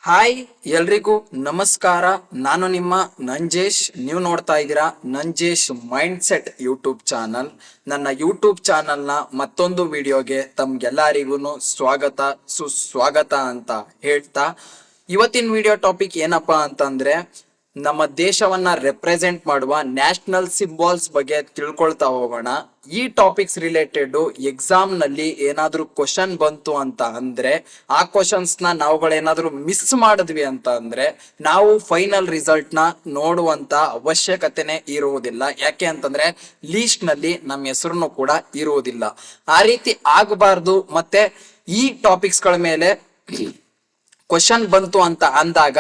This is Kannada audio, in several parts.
ಹಾಯ್ ಎಲ್ರಿಗೂ ನಮಸ್ಕಾರ. ನಾನು ನಿಮ್ಮ ನಂಜೇಶ್. ನೀವು ನೋಡ್ತಾ ಇದ್ದೀರಾ Nanjesh mind set YouTube channel. ನನ್ನ ಯೂಟ್ಯೂಬ್ ಚಾನಲ್ನ ಮತ್ತೊಂದು ವಿಡಿಯೋಗೆ ತಮ್ಗೆಲ್ಲರಿಗೂ ಸ್ವಾಗತ ಸುಸ್ವಾಗತ ಅಂತ ಹೇಳ್ತಾ, ಇವತ್ತಿನ ವಿಡಿಯೋ ಟಾಪಿಕ್ ಏನಪ್ಪಾ ಅಂತಂದ್ರೆ, ನಮ್ಮ ದೇಶವನ್ನ ರೆಪ್ರೆಸೆಂಟ್ ಮಾಡುವ ನ್ಯಾಷನಲ್ ಸಿಂಬಾಲ್ಸ್ ಬಗ್ಗೆ ತಿಳ್ಕೊಳ್ತಾ ಹೋಗೋಣ. ಈ ಟಾಪಿಕ್ಸ್ ರಿಲೇಟೆಡ್ ಎಕ್ಸಾಮ್ ನಲ್ಲಿ ಏನಾದ್ರೂ ಕ್ವಶನ್ ಬಂತು ಅಂತ ಅಂದ್ರೆ, ಆ ಕ್ವಶನ್ಸ್ ನ ನಾವುಗಳೇನಾದ್ರೂ ಮಿಸ್ ಮಾಡಿದ್ವಿ ಅಂತ ಅಂದ್ರೆ ನಾವು ಫೈನಲ್ ರಿಸಲ್ಟ್ ನ ನೋಡುವಂತ ಅವಶ್ಯಕತೆನೆ ಇರುವುದಿಲ್ಲ. ಯಾಕೆ ಅಂತಂದ್ರೆ ಲೀಸ್ಟ್ ನಲ್ಲಿ ನಮ್ಮ ಹೆಸರು ಕೂಡ ಇರುವುದಿಲ್ಲ. ಆ ರೀತಿ ಆಗಬಾರ್ದು. ಮತ್ತೆ ಈ ಟಾಪಿಕ್ಸ್ ಗಳ ಮೇಲೆ ಕ್ವಶನ್ ಬಂತು ಅಂತ ಅಂದಾಗ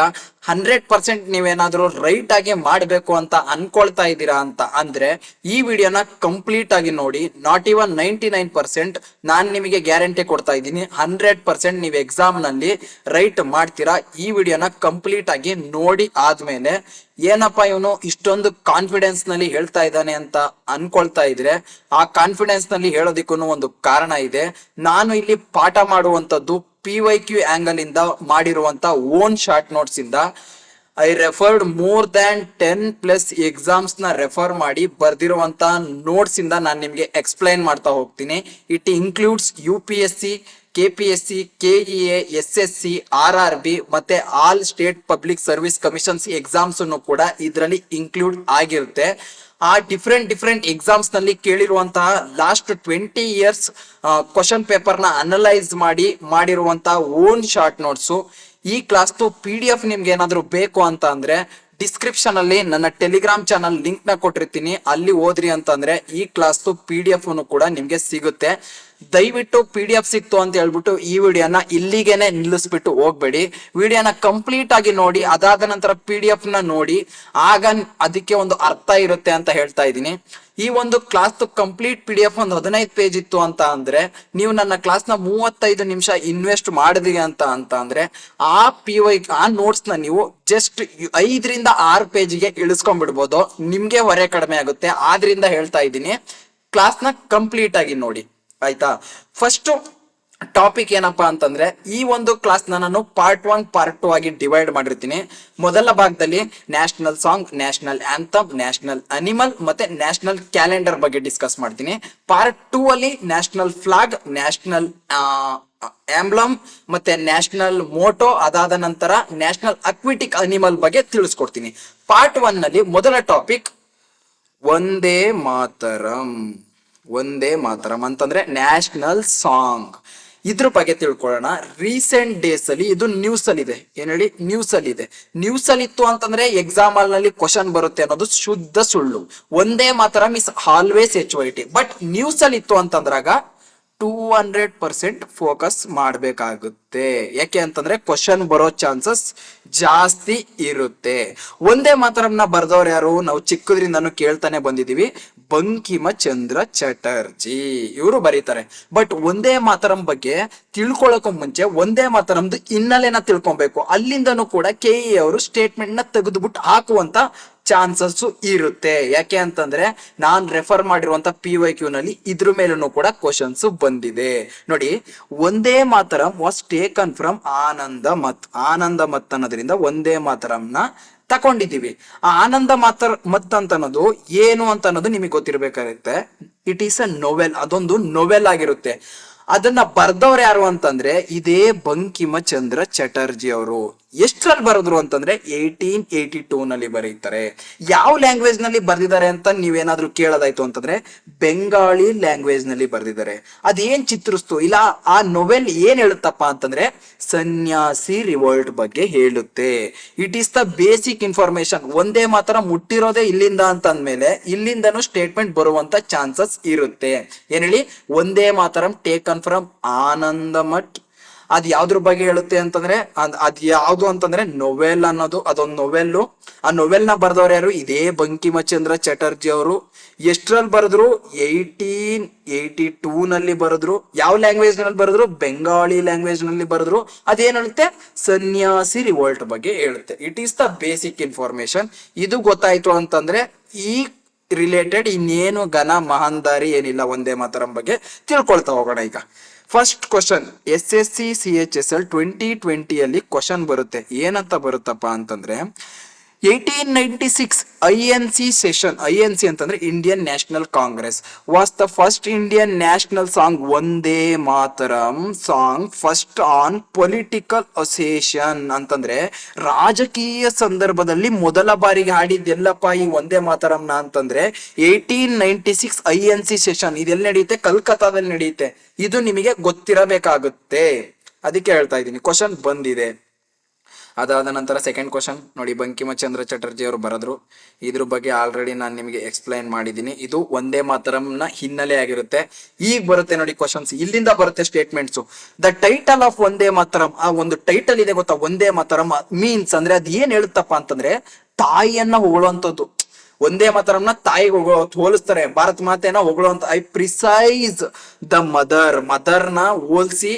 100% ನೀವೇನಾದ್ರೂ ರೈಟ್ ಆಗಿ ಮಾಡಬೇಕು ಅಂತ ಅನ್ಕೊಳ್ತಾ ಇದ್ದೀರಾ ಅಂತ ಅಂದ್ರೆ ಈ ವಿಡಿಯೋನ ಕಂಪ್ಲೀಟ್ ಆಗಿ ನೋಡಿ. ನಾಟ್ ಇವನ್ 99%, ನಾನು ನಿಮಗೆ ಗ್ಯಾರಂಟಿ ಕೊಡ್ತಾ ಇದ್ದೀನಿ 100% ನೀವು ಎಕ್ಸಾಮ್ ನಲ್ಲಿ ರೈಟ್ ಮಾಡ್ತೀರಾ. ಈ ವಿಡಿಯೋನ ಕಂಪ್ಲೀಟ್ ಆಗಿ ನೋಡಿ ಆದ್ಮೇಲೆ ಏನಪ್ಪಾ ಇವನು ಇಷ್ಟೊಂದು ಕಾನ್ಫಿಡೆನ್ಸ್ ನಲ್ಲಿ ಹೇಳ್ತಾ ಇದ್ದಾನೆ ಅಂತ ಅನ್ಕೊಳ್ತಾ ಇದ್ರೆ, ಆ ಕಾನ್ಫಿಡೆನ್ಸ್ ನಲ್ಲಿ ಹೇಳೋದಿಕ್ಕೂ ಒಂದು ಕಾರಣ ಇದೆ. ನಾನು ಇಲ್ಲಿ ಪಾಠ ಮಾಡುವಂತದ್ದು PYQ ಆಂಗಲ್ ಇಂದ ಮಾಡಿರುವಂತ ಓನ್ ಶಾರ್ಟ್ ನೋಟ್ಸ್ ಇಂದ. I referred more than 10+ exams ನ ರೆಫರ್ ಮಾಡಿ ಬರ್ದಿರುವಂತ ನೋಟ್ಸ್ ಇಂದ ನಾನು ನಿಮ್ಗೆ ಎಕ್ಸ್ಪ್ಲೈನ್ ಮಾಡ್ತಾ ಹೋಗ್ತೀನಿ. It includes UPSC, KPSC, KEA, SSC, RRB ಮತ್ತೆ all state public service commissions exams ಕೂಡ ಇದರಲ್ಲಿ ಇನ್ಕ್ಲೂಡ್ ಆಗಿರುತ್ತೆ. ಆ ಡಿಫ್ರೆಂಟ್ ಎಕ್ಸಾಮ್ಸ್ ನಲ್ಲಿ ಕೇಳಿರುವಂತಹ ಲಾಸ್ಟ್ 20 years ಕ್ವಶನ್ ಪೇಪರ್ ನ ಅನಲೈಸ್ ಮಾಡಿರುವಂತಹ ಓನ್ ಶಾರ್ಟ್ ನೋಟ್ಸ್. ಈ ಕ್ಲಾಸ್ PDF ನಿಮ್ಗೆ ಏನಾದ್ರು ಬೇಕು ಅಂತ ಅಂದ್ರೆ ಡಿಸ್ಕ್ರಿಪ್ಷನ್ ಅಲ್ಲಿ ನನ್ನ ಟೆಲಿಗ್ರಾಮ್ ಚಾನಲ್ ಲಿಂಕ್ ನ ಕೊಟ್ಟಿರ್ತೀನಿ, ಅಲ್ಲಿ ಓದ್ರಿ ಅಂತಂದ್ರೆ ಈ ಕ್ಲಾಸ್ PDF ಕೂಡ ನಿಮ್ಗೆ ಸಿಗುತ್ತೆ. ದಯವಿಟ್ಟು PDF ಸಿಕ್ತು ಅಂತ ಹೇಳ್ಬಿಟ್ಟು ಈ ವಿಡಿಯೋನ ಇಲ್ಲಿಗೆನೆ ನಿಲ್ಲಿಸ್ಬಿಟ್ಟು ಹೋಗ್ಬೇಡಿ. ವಿಡಿಯೋನ ಕಂಪ್ಲೀಟ್ ಆಗಿ ನೋಡಿ, ಅದಾದ ನಂತರ PDF ನ ನೋಡಿ, ಆಗ ಅದಕ್ಕೆ ಒಂದು ಅರ್ಥ ಇರುತ್ತೆ ಅಂತ ಹೇಳ್ತಾ ಇದ್ದೀನಿ. ಈ ಒಂದು ಕ್ಲಾಸ್ ಕಂಪ್ಲೀಟ್ PDF ಒಂದು 15 ಪೇಜ್ ಇತ್ತು ಅಂತ ಅಂದ್ರೆ, ನೀವು ನನ್ನ ಕ್ಲಾಸ್ ನ 35 ನಿಮಿಷ ಇನ್ವೆಸ್ಟ್ ಮಾಡಿದ್ರಿ ಅಂತ ಅಂದ್ರೆ ಆ ನೋಟ್ಸ್ ನ ನೀವು ಜಸ್ಟ್ 5ರಿಂದ 6 ಪೇಜ್ಗೆ ಇಳಿಸ್ಕೊಂಡ್ಬಿಡ್ಬೋದು. ನಿಮ್ಗೆ ಹೊರೆ ಕಡಿಮೆ ಆಗುತ್ತೆ. ಆದ್ರಿಂದ ಹೇಳ್ತಾ ಇದ್ದೀನಿ, ಕ್ಲಾಸ್ ನ ಕಂಪ್ಲೀಟ್ ಆಗಿ ನೋಡಿ, ಆಯ್ತಾ. ಫಸ್ಟ್ ಟಾಪಿಕ್ ಏನಪ್ಪಾ ಅಂತಂದ್ರೆ, ಈ ಒಂದು ಕ್ಲಾಸ್ ನಾನು ಪಾರ್ಟ್ 1 ಪಾರ್ಟ್ 2 ಆಗಿ ಡಿವೈಡ್ ಮಾಡಿರ್ತೀನಿ. ಮೊದಲ ಭಾಗದಲ್ಲಿ national song, national anthem, national animal ಮತ್ತೆ ನ್ಯಾಷನಲ್ ಕ್ಯಾಲೆಂಡರ್ ಬಗ್ಗೆ ಡಿಸ್ಕಸ್ ಮಾಡ್ತೀನಿ. ಪಾರ್ಟ್ 2 ಅಲ್ಲಿ ನ್ಯಾಷನಲ್ ಫ್ಲಾಗ್, ನ್ಯಾಷನಲ್ ಆಂಬ್ಲಮ್ ಮತ್ತೆ ನ್ಯಾಷನಲ್ ಮೋಟೋ, ಅದಾದ ನಂತರ ನ್ಯಾಷನಲ್ ಅಕ್ವಿಟಿಕ್ ಅನಿಮಲ್ ಬಗ್ಗೆ ತಿಳಿಸ್ಕೊಡ್ತೀನಿ. ಪಾರ್ಟ್ 1 ನಲ್ಲಿ ಮೊದಲ ಟಾಪಿಕ್ ವಂದೇ ಮಾತರಂ. ವಂದೇ ಮಾತರಂ ಅಂತಂದ್ರೆ ನ್ಯಾಷನಲ್ ಸಾಂಗ್. ಇದ್ರ ಬಗ್ಗೆ ತಿಳ್ಕೊಳ್ಳೋಣ. ರೀಸೆಂಟ್ ಡೇಸ್ ಅಲ್ಲಿ ಇದು ನ್ಯೂಸ್ ಅಲ್ಲಿ ಇದೆ. ಏನ್ ಹೇಳಿ, ನ್ಯೂಸ್ ಅಲ್ಲಿ ಇದೆ. ನ್ಯೂಸ್ ಅಲ್ಲಿ ಇತ್ತು ಅಂತಂದ್ರೆ ಎಕ್ಸಾಮ್ ನಲ್ಲಿ ಕ್ವಶನ್ ಬರುತ್ತೆ ಅನ್ನೋದು ಶುದ್ಧ ಸುಳ್ಳು. Vande Mataram is always HYT. But news ಅಲ್ಲಿ ಇತ್ತು ಅಂತಂದ್ರಾಗ 200% ಫೋಕಸ್ ಮಾಡಬೇಕಾಗುತ್ತೆ. ಯಾಕೆ ಅಂತಂದ್ರೆ ಕ್ವಶನ್ ಬರೋ ಚಾನ್ಸಸ್ ಜಾಸ್ತಿ ಇರುತ್ತೆ. ಒಂದೇ ಮಾತರಂನ ಬರ್ದವ್ರು ಯಾರು? ನಾವು ಚಿಕ್ಕದ್ರಿಂದಾನು ಕೇಳ್ತಾನೆ ಬಂದಿದೀವಿ, ಬಂಕಿಮ ಚಂದ್ರ ಚಟರ್ಜಿ ಇವರು ಬರೀತಾರೆ. ಬಟ್ ಒಂದೇ ಮಾತರಂ ಬಗ್ಗೆ ತಿಳ್ಕೊಳಕ್ ಮುಂಚೆ ಒಂದೇ ಮಾತರಂದು ಹಿನ್ನೆಲೆನ ತಿಳ್ಕೊಬೇಕು. ಅಲ್ಲಿಂದನೂ ಕೂಡ KE ಅವರು ಸ್ಟೇಟ್ಮೆಂಟ್ ನ ತೆಗೆದುಬಿಟ್ಟು ಹಾಕುವಂತ ಚಾನ್ಸಸ್ ಇರುತ್ತೆ. ಯಾಕೆ ಅಂತಂದ್ರೆ ನಾನ್ ರೆಫರ್ ಮಾಡಿರುವಂತ PYQ ನಲ್ಲಿ ಇದ್ರ ಮೇಲೂ ಕೂಡ ಕ್ವಶನ್ಸ್ ಬಂದಿದೆ. ನೋಡಿ, ಒಂದೇ ಮಾತರಂ ವಾಸ್ ಟೇಕನ್ ಫ್ರಮ್ ಆನಂದ ಮತ್ ಅನ್ನೋದ್ರಿಂದ ಒಂದೇ ಮಾತರಂನ ತಕೊಂಡಿದೀವಿ. ಆ ಆನಂದ ಮತ್ ಅಂತ ಅನ್ನೋದು ಏನು ಅಂತ ಅನ್ನೋದು ನಿಮಗೆ ಗೊತ್ತಿರ್ಬೇಕಾಗುತ್ತೆ. It is a novel. ಅದೊಂದು ನೋವೆಲ್ ಆಗಿರುತ್ತೆ. ಅದನ್ನ ಬರ್ದವ್ರು ಯಾರು ಅಂತಂದ್ರೆ ಇದೇ ಬಂಕಿಮ ಚಂದ್ರ ಚಟರ್ಜಿ ಅವರು. ಎಷ್ಟರಲ್ಲಿ ಬರೆದ್ರು ಅಂತಂದ್ರೆ 1882 ನಲ್ಲಿ ಬರೀತಾರೆ. ಯಾವ ಲ್ಯಾಂಗ್ವೇಜ್ ನಲ್ಲಿ ಬರ್ದಿದ್ದಾರೆ ಅಂತ ನೀವೇನಾದ್ರೂ ಕೇಳೋದಾಯ್ತು ಅಂತಂದ್ರೆ ಬೆಂಗಾಳಿ ಲ್ಯಾಂಗ್ವೇಜ್ ನಲ್ಲಿ ಬರ್ದಿದ್ದಾರೆ. ಅದೇನ್ ಚಿತ್ರಿಸ್ತು ಇಲ್ಲ, ಆ ನೋವೆಲ್ ಏನ್ ಹೇಳುತ್ತಪ್ಪ ಅಂತಂದ್ರೆ ಸನ್ಯಾಸಿ ರಿವೋಲ್ಟ್ ಬಗ್ಗೆ ಹೇಳುತ್ತೆ. It is the basic information. ಒಂದೇ ಮಾತ್ರ ಮುಟ್ಟಿರೋದೇ ಇಲ್ಲಿಂದ ಅಂತ ಅಂದ್ಮೇಲೆ ಇಲ್ಲಿಂದನೂ ಸ್ಟೇಟ್ಮೆಂಟ್ ಬರುವಂತ ಚಾನ್ಸಸ್ ಇರುತ್ತೆ. ಏನ್ ಹೇಳಿ, ಒಂದೇ ಮಾತರಂ ಟೇಕನ್ ಫ್ರಮ್ ಆನಂದ ಮಠ್. ಅದ್ ಯಾವ್ದ್ರ ಬಗ್ಗೆ ಹೇಳುತ್ತೆ ಅಂತಂದ್ರೆ ಅದ್ ಯಾವ್ದು ಅಂತಂದ್ರೆ ನೋವೆಲ್ ಅನ್ನೋದು. ಅದೊಂದು ನೋವೆಲ್. ಆ ನೋವೆಲ್ ನ ಬರ್ದವ್ರು ಯಾರು? ಇದೇ ಬಂಕಿಮ ಚಂದ್ರ ಚಟರ್ಜಿ ಅವರು. ಎಷ್ಟ್ರಲ್ಲಿ ಬರೆದ್ರು? 1882 ನಲ್ಲಿ ಬರೆದ್ರು. ಯಾವ ಲ್ಯಾಂಗ್ವೇಜ್ ನಲ್ಲಿ ಬರೆದ್ರು? ಬೆಂಗಾಳಿ ಲ್ಯಾಂಗ್ವೇಜ್ ನಲ್ಲಿ ಬರೆದ್ರು. ಅದೇನ್ ಹೇಳುತ್ತೆ? ಸನ್ಯಾಸಿ ರಿವೋಲ್ಟ್ ಬಗ್ಗೆ ಹೇಳುತ್ತೆ. It is the basic information. ಇದು ಗೊತ್ತಾಯ್ತು ಅಂತಂದ್ರೆ ಈ ರಿಲೇಟೆಡ್ ಇನ್ನೇನು ಘನ ಮಹಾಂದಾರಿ ಏನಿಲ್ಲ, ಒಂದೇ ಮಾತರಂ ಬಗ್ಗೆ ತಿಳ್ಕೊಳ್ತಾ ಹೋಗೋಣ. ಈಗ first question SSC CHSL 2020 question ಬರುತ್ತೆ. ಏನಂತ ಬರುತ್ತಪ್ಪ ಅಂತಂದ್ರೆ 1896 INC ಸೆಷನ್. INC ಅಂತಂದ್ರೆ Indian national Congress was the first Indian national song Vande Mataram song first on political association. ಅಂತಂದ್ರೆ ರಾಜಕೀಯ ಸಂದರ್ಭದಲ್ಲಿ ಮೊದಲ ಬಾರಿಗೆ ಹಾಡಿದ್ದೆಲ್ಲಪ್ಪ ಈ ವಂದೇ ಮಾತರಂನ ಅಂತಂದ್ರೆ 1896 INC ಸೆಷನ್. ಇದೆಲ್ಲ ನಡೆಯುತ್ತೆ, ಕಲ್ಕತ್ತಾದಲ್ಲಿ ನಡೆಯುತ್ತೆ. ಇದು ನಿಮಗೆ ಗೊತ್ತಿರಬೇಕಾಗುತ್ತೆ, ಅದಕ್ಕೆ ಹೇಳ್ತಾ ಇದ್ದೀನಿ. ಕ್ವಶನ್ ಬಂದಿದೆ. ಅದಾದ ನಂತರ ಸೆಕೆಂಡ್ ಕ್ವಶನ್ ನೋಡಿ, ಬಂಕಿಮಚಂದ್ರ ಚಟರ್ಜಿ ಅವರು ಬರೆದ್ರು. ಇದ್ರ ಬಗ್ಗೆ ಆಲ್ರೆಡಿ ನಾನು ನಿಮಗೆ ಎಕ್ಸ್ಪ್ಲೈನ್ ಮಾಡಿದ್ದೀನಿ. ಇದು ವಂದೇ ಮಾತರಂನ ಹಿನ್ನೆಲೆ ಆಗಿರುತ್ತೆ. ಈಗ ಬರುತ್ತೆ ನೋಡಿ ಕ್ವಶನ್ಸ್, ಇಲ್ಲಿಂದ ಬರುತ್ತೆ statements. The title of Vande Mataram, ಆ ಒಂದು ಟೈಟಲ್ ಇದೆ ಗೊತ್ತಾ, ವಂದೇ ಮಾತರಂ ಮೀನ್ಸ್ ಅಂದ್ರೆ ಅದ್ ಏನ್ ಹೇಳುತ್ತಪ್ಪ ಅಂತಂದ್ರೆ ತಾಯಿಯನ್ನ ಹೊಗಳುವಂಥದ್ದು. ಒಂದೇ ಮಾತರಂನ ತಾಯಿಗೆ ಹೋಲಿಸ್ತಾರೆ, ಭಾರತ ಮಾತೆನ ಹೊಗಳುವಂತ. ಐ ಪ್ರಿಸೈಸ್ ದ ಮದರ್ನ ಹೋಲಿಸಿ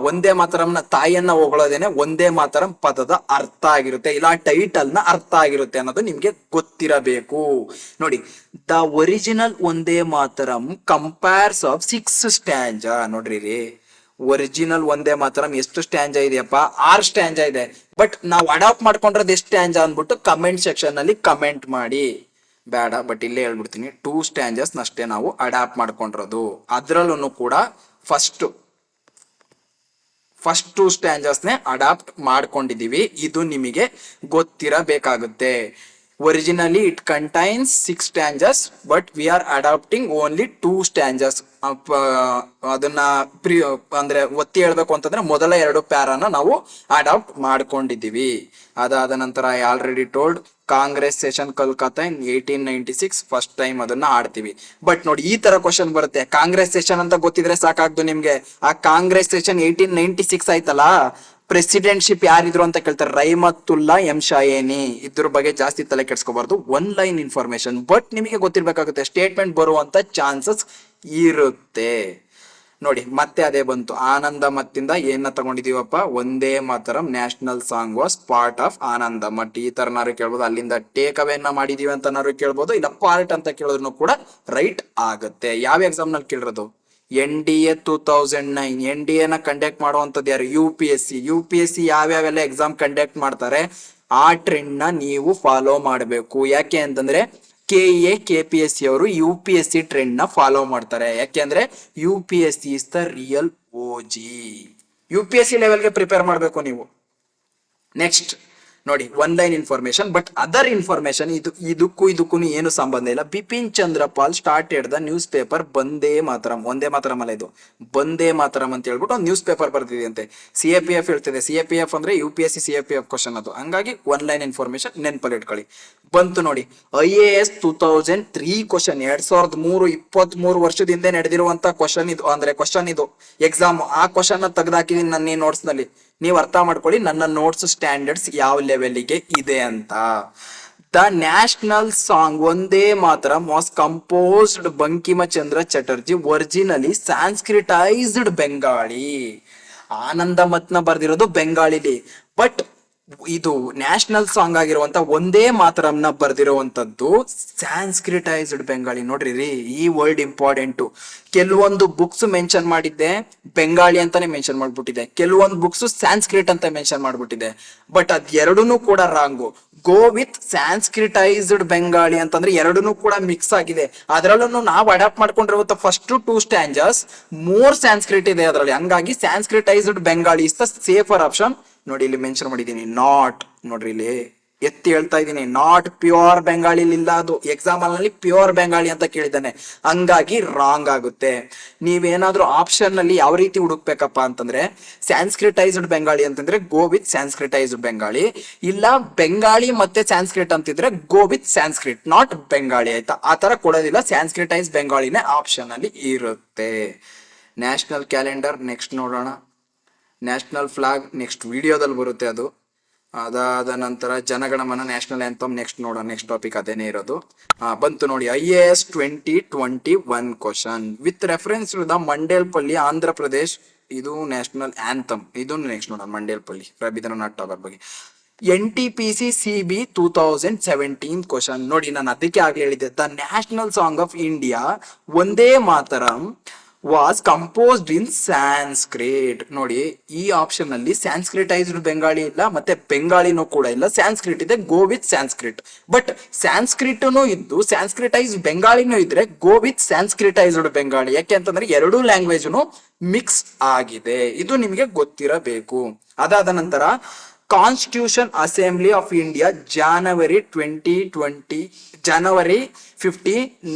ಒಂದೇ ಮಾತರಂನ ತಾಯಿಯನ್ನ ಹೊಗಳೋದೇನೆ ಒಂದೇ ಮಾತರಂ ಪದದ ಅರ್ಥ ಆಗಿರುತ್ತೆ, ಇಲ್ಲ ಟೈಟಲ್ ನ ಅರ್ಥ ಆಗಿರುತ್ತೆ ಅನ್ನೋದು ನಿಮ್ಗೆ ಗೊತ್ತಿರಬೇಕು. ನೋಡಿ, ದ ಒರಿಜಿನಲ್ ಒಂದೇ ಮಾತರಂ ಕಂಪೇರ್ಸ್ ಆಫ್ 6 ಸ್ಟ್ಯಾಂಜಾ. ನೋಡ್ರಿ ರೀ, ಒರಿಜಿನಲ್ ಒಂದೇ ಮಾತರಂ ಎಷ್ಟು ಸ್ಟ್ಯಾಂಜಾ ಇದೆಯಪ್ಪ? 6 ಸ್ಟ್ಯಾಂಜಾ ಇದೆ. ಬಟ್ ನಾವು ಅಡಾಪ್ಟ್ ಮಾಡ್ಕೊಂಡ್ರದ್ದು ಎಷ್ಟು ಸ್ಟ್ಯಾಂಜಾ ಅಂದ್ಬಿಟ್ಟು ಕಮೆಂಟ್ ಸೆಕ್ಷನ್ ಅಲ್ಲಿ ಕಮೆಂಟ್ ಮಾಡಿ. ಬೇಡ, ಬಟ್ ಇಲ್ಲೇ ಹೇಳ್ಬಿಡ್ತೀನಿ, 2 ಸ್ಟ್ಯಾಂಜಸ್ ಅಷ್ಟೇ ನಾವು ಅಡಾಪ್ಟ್ ಮಾಡ್ಕೊಂಡಿರೋದು. ಅದ್ರಲ್ಲೂ ಕೂಡ ಫಸ್ಟ್ 2 ಸ್ಟ್ಯಾಂಜಸ್ನೇ ಅಡಾಪ್ಟ್ ಮಾಡ್ಕೊಂಡಿದೀವಿ. ಇದು ನಿಮಗೆ ಗೊತ್ತಿರಬೇಕಾಗುತ್ತೆ. Originally it contains 6 stanzas, but we are adapting only 2 stanzas. ಅದನ್ನ ಅಂದ್ರೆ ಒತ್ತಿ ಹೇಳ್ಬೇಕು ಅಂತಂದ್ರೆ ಮೊದಲ 2 ಪ್ಯಾರಾನ ನಾವು ಅಡಾಪ್ಟ್ ಮಾಡ್ಕೊಂಡಿದೀವಿ. ಅದಾದ ನಂತರ I already told Congress session Calcutta in 1896 first time ಅದನ್ನ ಆಡ್ತೀವಿ. ಬಟ್ ನೋಡಿ, ಈ ತರ ಕ್ವಶನ್ ಬರುತ್ತೆ. ಕಾಂಗ್ರೆಸ್ ಸೆಷನ್ ಅಂತ ಗೊತ್ತಿದ್ರೆ ಸಾಕಾಗ್ದು ನಿಮ್ಗೆ. ಆ ಕಾಂಗ್ರೆಸ್ ಸೆಷನ್ 1896 ಆಯ್ತಲ್ಲ, ಪ್ರೆಸಿಡೆಂಟ್ಶಿಪ್ ಯಾರಿದ್ರು ಅಂತ ಕೇಳ್ತಾರೆ, ರೈಮತ್ತುಲ್ಲಾ ಎಂ ಶಾಯೇನಿ. ಇದ್ರ ಬಗ್ಗೆ ಜಾಸ್ತಿ ತಲೆ ಕೆಡ್ಸ್ಕೋಬಾರ್ದು, 1 ಲೈನ್ ಇನ್ಫಾರ್ಮೇಶನ್. ಬಟ್ ನಿಮಗೆ ಗೊತ್ತಿರ್ಬೇಕಾಗುತ್ತೆ, ಸ್ಟೇಟ್ಮೆಂಟ್ ಬರುವಂತ ಚಾನ್ಸಸ್ ಇರುತ್ತೆ. ನೋಡಿ, ಮತ್ತೆ ಅದೇ ಬಂತು. ಆನಂದ ಮತ್ತಿಂದ ಏನ ತಗೊಂಡಿದೀವಪ್ಪ? Vande Mataram national song was part of Ananda Math. ಈ ತರನಾರು ಕೇಳ್ಬೋದು. ಅಲ್ಲಿಂದ ಟೇಕ್ ಅವೇನ ಮಾಡಿದೀವಿ ಅಂತನಾರು ಕೇಳ್ಬೋದು, ಇಲ್ಲ ಪಾರ್ಟ್ ಅಂತ ಕೇಳಿದ್ರು ಕೂಡ ರೈಟ್ ಆಗುತ್ತೆ. ಯಾವ ಎಕ್ಸಾಮ್ ನಲ್ಲಿ ಕೇಳಿರೋದು? NDA 2009. NDA ನ ಕಂಡಕ್ಟ್ ಮಾಡುವಂತದ್ದು ಯಾರು? UPSC. ಯಾವ್ಯಾವೆಲ್ಲ ಎಕ್ಸಾಮ್ ಕಂಡಕ್ಟ್ ಮಾಡ್ತಾರೆ ಆ ಟ್ರೆಂಡ್ ನ ನೀವು ಫಾಲೋ ಮಾಡಬೇಕು. ಯಾಕೆ ಅಂತಂದ್ರೆ KA KPSC ಅವರು UPSC ಟ್ರೆಂಡ್ ನ ಫಾಲೋ ಮಾಡ್ತಾರೆ. ಯಾಕೆಂದ್ರೆ UPSC is the real OG. UPSC ಲೆವೆಲ್ಗೆ ಪ್ರಿಪೇರ್ ಮಾಡಬೇಕು ನೀವು. ನೆಕ್ಸ್ಟ್ ನೋಡಿ, 1 line information. But other information ಇದಕ್ಕೂ ಏನು ಸಂಬಂಧ ಇಲ್ಲ. Bipin Chandrapal started the news paper ಬಂದೇ ಮಾತರಂ. ಒಂದೇ ಮಾತರಂ ಅಲ್ಲ, ಇದು ಬಂದೇ ಮಾತರಂ ಅಂತ ಹೇಳ್ಬಿಟ್ಟು ಒಂದು ನ್ಯೂಸ್ ಪೇಪರ್ ಬರ್ತಿದೆಯಂತೆ. CAPF ಹೇಳ್ತಿದೆ. CAPF ಅಂದ್ರೆ UPSC CAPF ಕ್ವಶನ್ ಅದು. ಹಂಗಾಗಿ 1 ಲೈನ್ ಇನ್ಫಾರ್ಮೇಶನ್ ನೆನ್ಪಲ್ಲಿ ಇಟ್ಕೊಳ್ಳಿ. ಬಂತು ನೋಡಿ, IAS 2003 ಕ್ವಶನ್. 2003 23 ವರ್ಷದಿಂದ ನಡೆದಿರುವಂತ ಕ್ವಶನ್ ಇದು. ಅಂದ್ರೆ ಕ್ವಶನ್ ಇದು ಎಕ್ಸಾಮ್. ಆ ಕ್ವಶನ್ ತೆಗೆದಾಕಿದೀನಿ ನನ್ನ ನೋಟ್ಸ್ ನಲ್ಲಿ. ನೀವು ಅರ್ಥ ಮಾಡ್ಕೊಳ್ಳಿ ನನ್ನ ನೋಟ್ಸ್ ಸ್ಟ್ಯಾಂಡರ್ಡ್ಸ್ ಯಾವ ಲೆವೆಲ್ಗೆ ಇದೆ ಅಂತ. The national song Vande Mataram was composed Bankimchandra Chatterjee, originally sanskritised Bengali. Ananda ಮತ್ನ ಬರ್ದಿರೋದು ಬೆಂಗಾಳಿಲಿ, ಬಟ್ ಇದು ನ್ಯಾಷನಲ್ ಸಾಂಗ್ ಆಗಿರುವಂತ ಒಂದೇ ಮಾತರಂನ ಬರ್ದಿರುವಂತದ್ದು ಸ್ಯಾನ್ಸ್ಕ್ರಿಟೈಸ್ಡ್ ಬೆಂಗಾಳಿ. ನೋಡ್ರಿ ರೀ, ಈ ವರ್ಡ್ ಇಂಪಾರ್ಟೆಂಟ್. ಕೆಲವೊಂದು ಬುಕ್ಸ್ ಮೆನ್ಷನ್ ಮಾಡಿದ್ದೆ ಬೆಂಗಾಳಿ ಅಂತಾನೆ ಮೆನ್ಷನ್ ಮಾಡ್ಬಿಟ್ಟಿದೆ, ಕೆಲವೊಂದು ಬುಕ್ಸ್ ಸ್ಯಾನ್ಸ್ಕ್ರಿಟ್ ಅಂತ ಮೆನ್ಷನ್ ಮಾಡ್ಬಿಟ್ಟಿದೆ. ಬಟ್ ಅದ್ ಎರಡೂನು ಕೂಡ wrong. Go with sanskritised Bengali ಅಂತಂದ್ರೆ ಎರಡೂನು ಕೂಡ ಮಿಕ್ಸ್ ಆಗಿದೆ. ಅದರಲ್ಲೂ ನಾವು ಅಡಾಪ್ಟ್ ಮಾಡ್ಕೊಂಡಿರುವಂತ ಫಸ್ಟ್ 2 ಸ್ಟ್ಯಾಂಜಸ್ ಮೋರ್ ಸ್ಯಾನ್ಸ್ಕ್ರಿಟ್ ಇದೆ ಅದರಲ್ಲಿ. ಹಂಗಾಗಿ ಸ್ಯಾನ್ಸ್ಕ್ರಿಟೈಸ್ಡ್ Bengali is the safer option. ನೋಡಿ, ಇಲ್ಲಿ ಮೆನ್ಷನ್ ಮಾಡಿದ್ದೀನಿ ನಾಟ್. ನೋಡ್ರಿ, ಇಲ್ಲಿ ಎತ್ತಿ ಹೇಳ್ತಾ ಇದ್ದೀನಿ, ನಾಟ್ ಪ್ಯೂರ್ ಬೆಂಗಾಳಿ ಇಲ್ಲ. ಅದು ಎಕ್ಸಾಂಪಲ್ ನಲ್ಲಿ ಪ್ಯೂರ್ ಬೆಂಗಾಳಿ ಅಂತ ಕೇಳಿದ್ದಾನೆ, ಹಂಗಾಗಿ ರಾಂಗ್ ಆಗುತ್ತೆ. ನೀವೇನಾದ್ರೂ ಆಪ್ಷನ್ ನಲ್ಲಿ ಯಾವ ರೀತಿ ಹುಡುಕ್ಬೇಕಪ್ಪ ಅಂತಂದ್ರೆ, ಸ್ಯಾನ್ಸ್ಕ್ರಿಟೈಸ್ಡ್ ಬೆಂಗಾಳಿ ಅಂತಂದ್ರೆ ಗೋ ವಿತ್ ಸ್ಯಾನ್ಸ್ಕ್ರಿಟೈಸ್ಡ್ ಬೆಂಗಾಳಿ, ಇಲ್ಲ ಬೆಂಗಾಳಿ ಮತ್ತೆ ಸ್ಯಾನ್ಸ್ಕ್ರಿಟ್ ಅಂತಿದ್ರೆ go with Sanskrit, not Bengali. ಆಯ್ತಾ? ಆ ತರ ಕೊಡೋದಿಲ್ಲ. ಸ್ಯಾನ್ಸ್ಕ್ರಿಟೈಸ್ ಬೆಂಗಾಳಿನೇ ಆಪ್ಷನ್ ಅಲ್ಲಿ ಇರುತ್ತೆ. ನ್ಯಾಷನಲ್ ಕ್ಯಾಲೆಂಡರ್ ನೆಕ್ಸ್ಟ್ ನೋಡೋಣ. ನ್ಯಾಷನಲ್ ಫ್ಲಾಗ್ ನೆಕ್ಸ್ಟ್ ವಿಡಿಯೋದಲ್ಲಿ ಬರುತ್ತೆ ಅದು. ಅದಾದ ನಂತರ ಜನಗಣಮನ ನ್ಯಾಷನಲ್ ಆಂಥಮ್ ನೆಕ್ಸ್ಟ್ ನೋಡೋಣ. ನೆಕ್ಸ್ಟ್ ಟಾಪಿಕ್ ಅದೇನೇ ಇರೋದು. ಬಂತು ನೋಡಿ, IAS 2021 question with reference to the Madanapalle Andhra Pradesh. ಇದು ನ್ಯಾಷನಲ್ ಆಂಥಮ್. ಇದು ನೆಕ್ಸ್ಟ್ ನೋಡೋಣ. ಮಂಡೇಲ್ಪಲ್ಲಿ ರವೀಂದ್ರನಾಥ್ ಟಾಗೂರ್ ಬಗ್ಗೆ. NTPC CB 2017 question. ನೋಡಿ, ನಾನು ಅದಕ್ಕೆ ಆಗ್ಲೇ ಹೇಳಿದ್ದೆ, the national song of India ಒಂದೇ Mataram was composed in Sanskrit. ನೋಡಿ, ಈ ಆಪ್ಷನ್ ಅಲ್ಲಿ ಸ್ಯಾನ್ಸ್ಕ್ರಿಟೈಸ್ಡ್ ಬೆಂಗಾಳಿ ಇಲ್ಲ, ಮತ್ತೆ ಬೆಂಗಾಳಿನೂ ಕೂಡ ಇಲ್ಲ, ಸ್ಯಾನ್ಸ್ಕ್ರಿಟ್ ಇದೆ, ಗೋ ವಿತ್ ಸ್ಯಾನ್ಸ್ಕ್ರಿಟ್. ಬಟ್ ಸ್ಯಾನ್ಸ್ಕ್ರಿಟ್ನು ಇದ್ದು ಸ್ಯಾನ್ಸ್ಕ್ರಿಟೈಸ್ಡ್ ಬೆಂಗಾಳಿನೂ ಇದ್ರೆ ಗೋ ವಿತ್ ಸ್ಯಾನ್ಸ್ಕ್ರಿಟೈಸ್ಡ್ ಬೆಂಗಾಳಿ. ಯಾಕೆ ಅಂತಂದ್ರೆ ಎರಡೂ ಲ್ಯಾಂಗ್ವೇಜ್ನು ಮಿಕ್ಸ್ ಆಗಿದೆ, ಇದು ನಿಮಗೆ ಗೊತ್ತಿರಬೇಕು. ಅದಾದ ನಂತರ ಕಾನ್ಸ್ಟಿಟ್ಯೂಷನ್ ಅಸೆಂಬ್ಲಿ ಆಫ್ ಇಂಡಿಯಾ ಜನವರಿ 24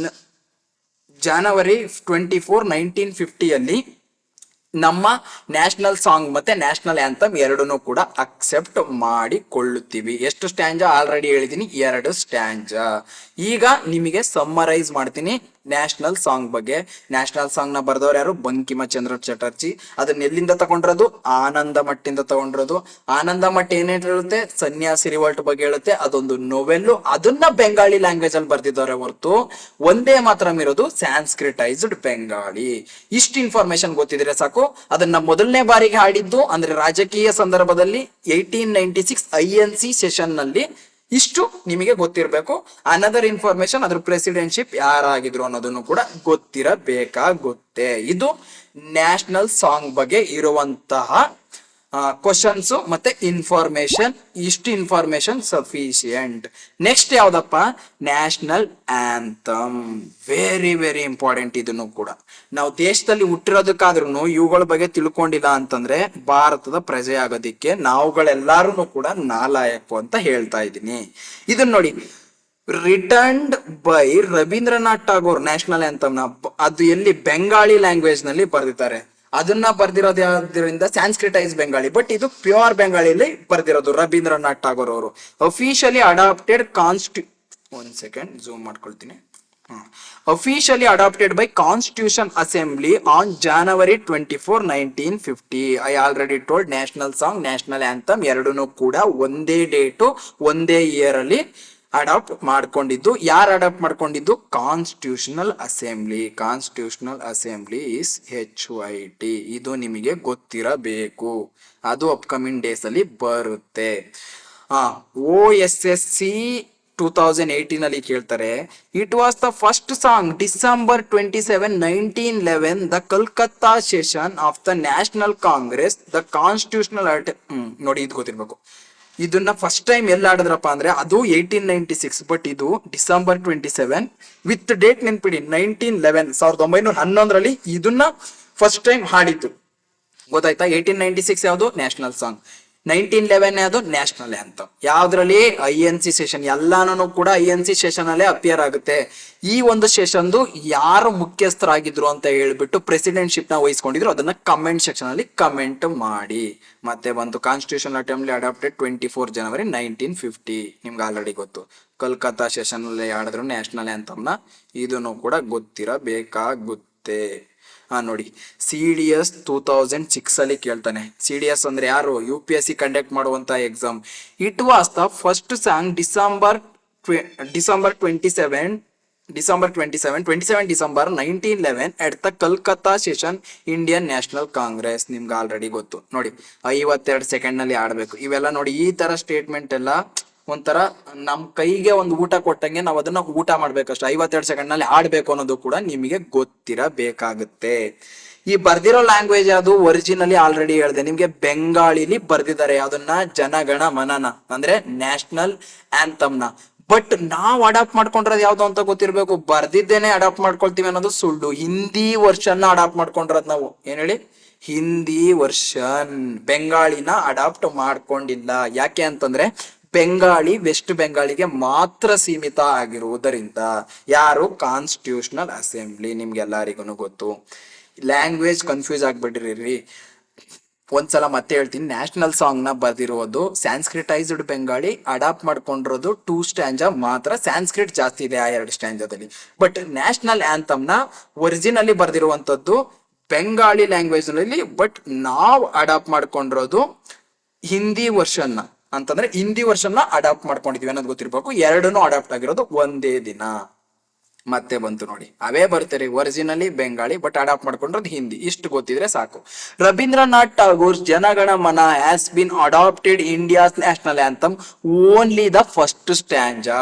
1950 ನಮ್ಮ ನ್ಯಾಷನಲ್ ಸಾಂಗ್ ಮತ್ತೆ ನ್ಯಾಷನಲ್ ಆಂಥಮ್ ಎರಡನ್ನೂ ಕೂಡ ಅಕ್ಸೆಪ್ಟ್ ಮಾಡಿಕೊಳ್ಳುತ್ತೀವಿ. ಎಷ್ಟು ಸ್ಟ್ಯಾಂಜಾ ಆಲ್ರೆಡಿ ಹೇಳಿದೀನಿ, 2 ಸ್ಟ್ಯಾಂಜಾ. ಈಗ ನಿಮಗೆ ಸಮ್ಮರೈಸ್ ಮಾಡ್ತೀನಿ ನ್ಯಾಷನಲ್ ಸಾಂಗ್ ಬಗ್ಗೆ. ನ್ಯಾಷನಲ್ ಸಾಂಗ್ ನ ಬರೆದವ್ರು ಯಾರು? ಬಂಕಿಮ ಚಂದ್ರ ಚಟರ್ಜಿ. ಅದನ್ನ ಎಲ್ಲಿಂದ ತಗೊಂಡ್ರದು? ಆನಂದ ಮಟ್ಟಿಂದ ತಗೊಂಡ್ರದು. ಆನಂದ ಮಠ ಏನೇನ್ ಹೇಳುತ್ತೆ? ಸನ್ಯಾಸಿ ರಿವೋಲ್ಟ್ ಬಗ್ಗೆ ಹೇಳುತ್ತೆ. ಅದೊಂದು ನೋವೆಲ್ಲು, ಅದನ್ನ ಬೆಂಗಾಳಿ ಲ್ಯಾಂಗ್ವೇಜ್ ಅಲ್ಲಿ ಬರ್ದಿದ್ದಾರೆ ಹೊರತು ಒಂದೇ ಮಾತ್ರ ಇರೋದು ಸ್ಯಾನ್ಸ್ಕ್ರಿಟೈಸ್ಡ್ ಬೆಂಗಾಳಿ. ಇಷ್ಟು ಇನ್ಫಾರ್ಮೇಶನ್ ಗೊತ್ತಿದ್ರೆ ಸಾಕು. ಅದನ್ನ ಮೊದಲನೇ ಬಾರಿಗೆ ಹಾಡಿದ್ದು ಅಂದ್ರೆ ರಾಜಕೀಯ ಸಂದರ್ಭದಲ್ಲಿ 1896 INC ಸೆಷನ್ ನಲ್ಲಿ. ಇಷ್ಟು ನಿಮಗೆ ಗೊತ್ತಿರಬೇಕು. ಅನದರ್ ಇನ್ಫಾರ್ಮೇಶನ್, ಅದ್ರ ಪ್ರೆಸಿಡೆಂಟ್ಶಿಪ್ ಯಾರಾಗಿದ್ರು ಅನ್ನೋದನ್ನು ಕೂಡ ಗೊತ್ತಿರಬೇಕಾಗುತ್ತೆ. ಇದು ನ್ಯಾಷನಲ್ ಸಾಂಗ್ ಬಗ್ಗೆ ಇರುವಂತಹ ಕ್ವಶನ್ಸ್ ಮತ್ತೆ ಇನ್ಫಾರ್ಮೇಶನ್. ಇಷ್ಟು ಇನ್ಫಾರ್ಮೇಶನ್ ಸಫಿಶಿಯಂಟ್. ನೆಕ್ಸ್ಟ್ ಯಾವ್ದಪ್ಪ? National anthem. Very very important. ಇದನ್ನು ಕೂಡ ನಾವು ದೇಶದಲ್ಲಿ ಹುಟ್ಟಿರೋದಕ್ಕಾದ್ರೂ ಇವುಗಳ ಬಗ್ಗೆ ತಿಳ್ಕೊಂಡಿಲ್ಲ ಅಂತಂದ್ರೆ ಭಾರತದ ಪ್ರಜೆ ಆಗೋದಿಕ್ಕೆ ನಾವುಗಳೆಲ್ಲಾರು ಕೂಡ ನಾಲಾಯಕು ಅಂತ ಹೇಳ್ತಾ ಇದ್ದೀನಿ. ಇದನ್ನ ನೋಡಿ, returned by Rabindranath Tagore national anthem ನ ಅದು ಎಲ್ಲಿ? ಬೆಂಗಾಳಿ ಲ್ಯಾಂಗ್ವೇಜ್ ನಲ್ಲಿ ಬರ್ದಿದ್ದಾರೆ. ಅದನ್ನ ಬರ್ದಿರೋದು ಯಾವ್ದ್ರಿಂದ? ಸ್ಯಾನ್ಸ್ಕ್ರಿಟೈಸ್ ಬೆಂಗಾಳಿ. ಬಟ್ ಇದು ಪ್ಯೂರ್ ಬೆಂಗಾಳಿಯಲ್ಲಿ ಬರ್ದಿರೋದು ರವೀಂದ್ರನಾಥ್ ಟಾಗೋರ್ ಅವರು. ಅಫಿಷಿಯಲಿ ಅಡಾಪ್ಟೆಡ್ ಒಂದ್ ಸೆಕೆಂಡ್ ಝೂಮ್ ಮಾಡ್ಕೊಳ್ತೀನಿ. Officially adopted by Constitution Assembly on January 24 1950. I already told national song, national anthem ಎರಡನ್ನೂ ಕೂಡ ಒಂದೇ ಡೇಟು ಒಂದೇ ಇಯರ್ ಅಲ್ಲಿ ಅಡಾಪ್ಟ್ ಮಾಡ್ಕೊಂಡಿದ್ದು. ಯಾರು ಅಡಾಪ್ಟ್ ಮಾಡ್ಕೊಂಡಿದ್ದು? Constitutional assembly. Constitutional assembly is HYT. ಇದು ನಿಮಗೆ ಗೊತ್ತಿರಬೇಕು. ಅದು ಅಪ್ಕಮಿಂಗ್ ಡೇಸ್ ಅಲ್ಲಿ ಬರುತ್ತೆ. OSSC 2018 ಅಲ್ಲಿ ಕೇಳ್ತಾರೆ. It was the first song December 27 1911 the Calcutta session of the national Congress the constitutional ನೋಡಿ, ಇದು ಗೊತ್ತಿರ್ಬೇಕು. ಇದನ್ನ ಫಸ್ಟ್ ಟೈಮ್ ಎಲ್ಲಿ ಆಡಿದ್ರಪ್ಪ ಅಂದ್ರೆ ಅದು 1896. ಬಟ್ ಇದು ಡಿಸೆಂಬರ್ 27 ವಿತ್ ಡೇಟ್ ನೆನ್ಪಿಡಿ, 1911 1911 ಇದನ್ನ ಫಸ್ಟ್ ಟೈಮ್ ಹಾಡಿದ್ದು. ಗೊತ್ತಾಯ್ತಾ? 1896 ಯಾವುದು? National song. 1911 ಯಾವುದು? National anthem. ಯಾವ್ದ್ರಲ್ಲಿ? INC session. ಎಲ್ಲಾನು ಕೂಡ INC ಸೆಷನ್ ಅಲ್ಲೇ ಅಪಿಯರ್ ಆಗುತ್ತೆ. ಈ ಒಂದು ಸೆಷನ್ ಯಾರು ಮುಖ್ಯಸ್ಥರಾಗಿದ್ರು ಅಂತ ಹೇಳ್ಬಿಟ್ಟು ಪ್ರೆಸಿಡೆಂಟ್ಶಿಪ್ ನ ವಹಿಸ್ಕೊಂಡಿದ್ರು ಅದನ್ನ ಕಮೆಂಟ್ ಸೆಕ್ಷನ್ ಅಲ್ಲಿ ಕಮೆಂಟ್ ಮಾಡಿ. ಮತ್ತೆ ಬಂತು ಕಾನ್ಸ್ಟಿಟ್ಯೂಷನ್ ಅಸೆಂಬ್ಲಿ ಅಡಾಪ್ಟೆಡ್ 24 ಜನವರಿ 1950. ನಿಮ್ಗೆ ಆಲ್ರೆಡಿ ಗೊತ್ತು. ಕಲ್ಕತ್ತಾ ಸೆಷನ್ ಅಲ್ಲಿ ಆಡಿದ್ರು ನ್ಯಾಷನಲ್ ಆಂಥಮ್ ನ. ಇದನ್ನು ಕೂಡ ಗೊತ್ತಿರಬೇಕಾಗುತ್ತೆ. ನೋಡಿ, CDS 2006 ಅಲ್ಲಿ ಕೇಳ್ತಾನೆ. CDS ಅಂದ್ರೆ ಯಾರು? UPSC ಕಂಡಕ್ಟ್ ಮಾಡುವಂತ exam. It was the first song December 27 December 1911 at the Calcutta session Indian national Congress. ನಿಮ್ಗೆ ಆಲ್ರೆಡಿ ಗೊತ್ತು. ನೋಡಿ, 52 ಸೆಕೆಂಡ್ ನಲ್ಲಿ ಆಡ್ಬೇಕು. ಇವೆಲ್ಲ ನೋಡಿ, ಈ ತರ ಸ್ಟೇಟ್ಮೆಂಟ್ ಎಲ್ಲ ಒಂಥರ ನಮ್ ಕೈಗೆ ಒಂದು ಊಟ ಕೊಟ್ಟಂಗೆ ನಾವು ಅದನ್ನ ಊಟ ಮಾಡ್ಬೇಕಷ್ಟು. 52 ಸೆಕೆಂಡ್ ನಲ್ಲಿ ಆಡ್ಬೇಕು ಅನ್ನೋದು ಕೂಡ ನಿಮಗೆ ಗೊತ್ತಿರಬೇಕಾಗುತ್ತೆ. ಈ ಬರ್ದಿರೋ ಲ್ಯಾಂಗ್ವೇಜ್ ಯಾವುದು? ಒರಿಜಿನಲಿ ಆಲ್ರೆಡಿ ಹೇಳಿದೆ ನಿಮ್ಗೆ, ಬೆಂಗಾಳಿಲಿ ಬರ್ದಿದ್ದಾರೆ. ಯಾವ್ದನ್ನ? ಜನಗಣ ಮನನ ಅಂದ್ರೆ ನ್ಯಾಷನಲ್ ಆಂಥಮ್ ನ. ಬಟ್ ನಾವು ಅಡಾಪ್ಟ್ ಮಾಡ್ಕೊಂಡಿರೋದು ಯಾವ್ದು ಅಂತ ಗೊತ್ತಿರ್ಬೇಕು. ಬರ್ದಿದ್ದೇನೆ ಅಡಾಪ್ಟ್ ಮಾಡ್ಕೊಳ್ತೀವಿ ಅನ್ನೋದು ಸುಳ್ಳು. ಹಿಂದಿ ವರ್ಷನ್ ಅಡಾಪ್ಟ್ ಮಾಡ್ಕೊಂಡಿರೋದು ನಾವು. ಏನ್ ಹೇಳಿ? ಹಿಂದಿ ವರ್ಷನ್. ಬೆಂಗಾಳಿನ ಅಡಾಪ್ಟ್ ಮಾಡ್ಕೊಂಡಿಲ್ಲ. ಯಾಕೆ ಅಂತಂದ್ರೆ ಬೆಂಗಾಳಿ ವೆಸ್ಟ್ ಬೆಂಗಾಳಿಗೆ ಮಾತ್ರ ಸೀಮಿತ ಆಗಿರುವುದರಿಂದ. ಯಾರು? Constitutional assembly. ನಿಮ್ಗೆಲ್ಲರಿಗೂ ಗೊತ್ತು. ಲ್ಯಾಂಗ್ವೇಜ್ ಕನ್ಫ್ಯೂಸ್ ಆಗ್ಬಿಟ್ಟಿರಿ. ಒಂದ್ಸಲ ಮತ್ತೆ ಹೇಳ್ತೀನಿ, ನ್ಯಾಷನಲ್ ಸಾಂಗ್ ನ ಬರ್ದಿರೋದು ಸ್ಯಾನ್ಸ್ಕ್ರಿಟೈಸ್ಡ್ ಬೆಂಗಾಳಿ, ಅಡಾಪ್ಟ್ ಮಾಡ್ಕೊಂಡಿರೋದು 2 ಸ್ಟ್ಯಾಂಜಾ ಮಾತ್ರ. ಸ್ಯಾನ್ಸ್ಕ್ರಿಟ್ ಜಾಸ್ತಿ ಇದೆ ಆ 2 ಸ್ಟ್ಯಾಂಜಾದಲ್ಲಿ. ಬಟ್ ನ್ಯಾಷನಲ್ ಆಂಥಮ್ ನ ಒರಿಜಿನಲಿ ಬರ್ದಿರುವಂತದ್ದು ಬೆಂಗಾಳಿ ಲ್ಯಾಂಗ್ವೇಜ್ ನಲ್ಲಿ. ಬಟ್ ನಾವು ಅಡಾಪ್ಟ್ ಮಾಡ್ಕೊಂಡಿರೋದು ಹಿಂದಿ ವರ್ಷನ್ ನ. ಅಂತಂದ್ರೆ ಹಿಂದಿ ವರ್ಷನ್ ನ ಅಡಾಪ್ಟ್ ಮಾಡ್ಕೊಂಡಿದೀವಿ ಅನ್ನೋದು ಗೊತ್ತಿರ್ಬೇಕು. ಎರಡನ್ನೂ ಅಡಾಪ್ಟ್ ಆಗಿರೋದು ಒಂದೇ ದಿನ. ಮತ್ತೆ ಬಂತು ನೋಡಿ, ಅವೇ ಬರ್ತಾರೆ ಒರಿಜಿನಲಿ ಬೆಂಗಾಳಿ ಬಟ್ ಅಡಾಪ್ಟ್ ಮಾಡ್ಕೊಂಡ್ರದ್ದು ಹಿಂದಿ. ಇಷ್ಟು ಗೊತ್ತಿದ್ರೆ ಸಾಕು. Rabindranath Tagore Jana Gana Mana has been adapted India's national anthem only the first stanza.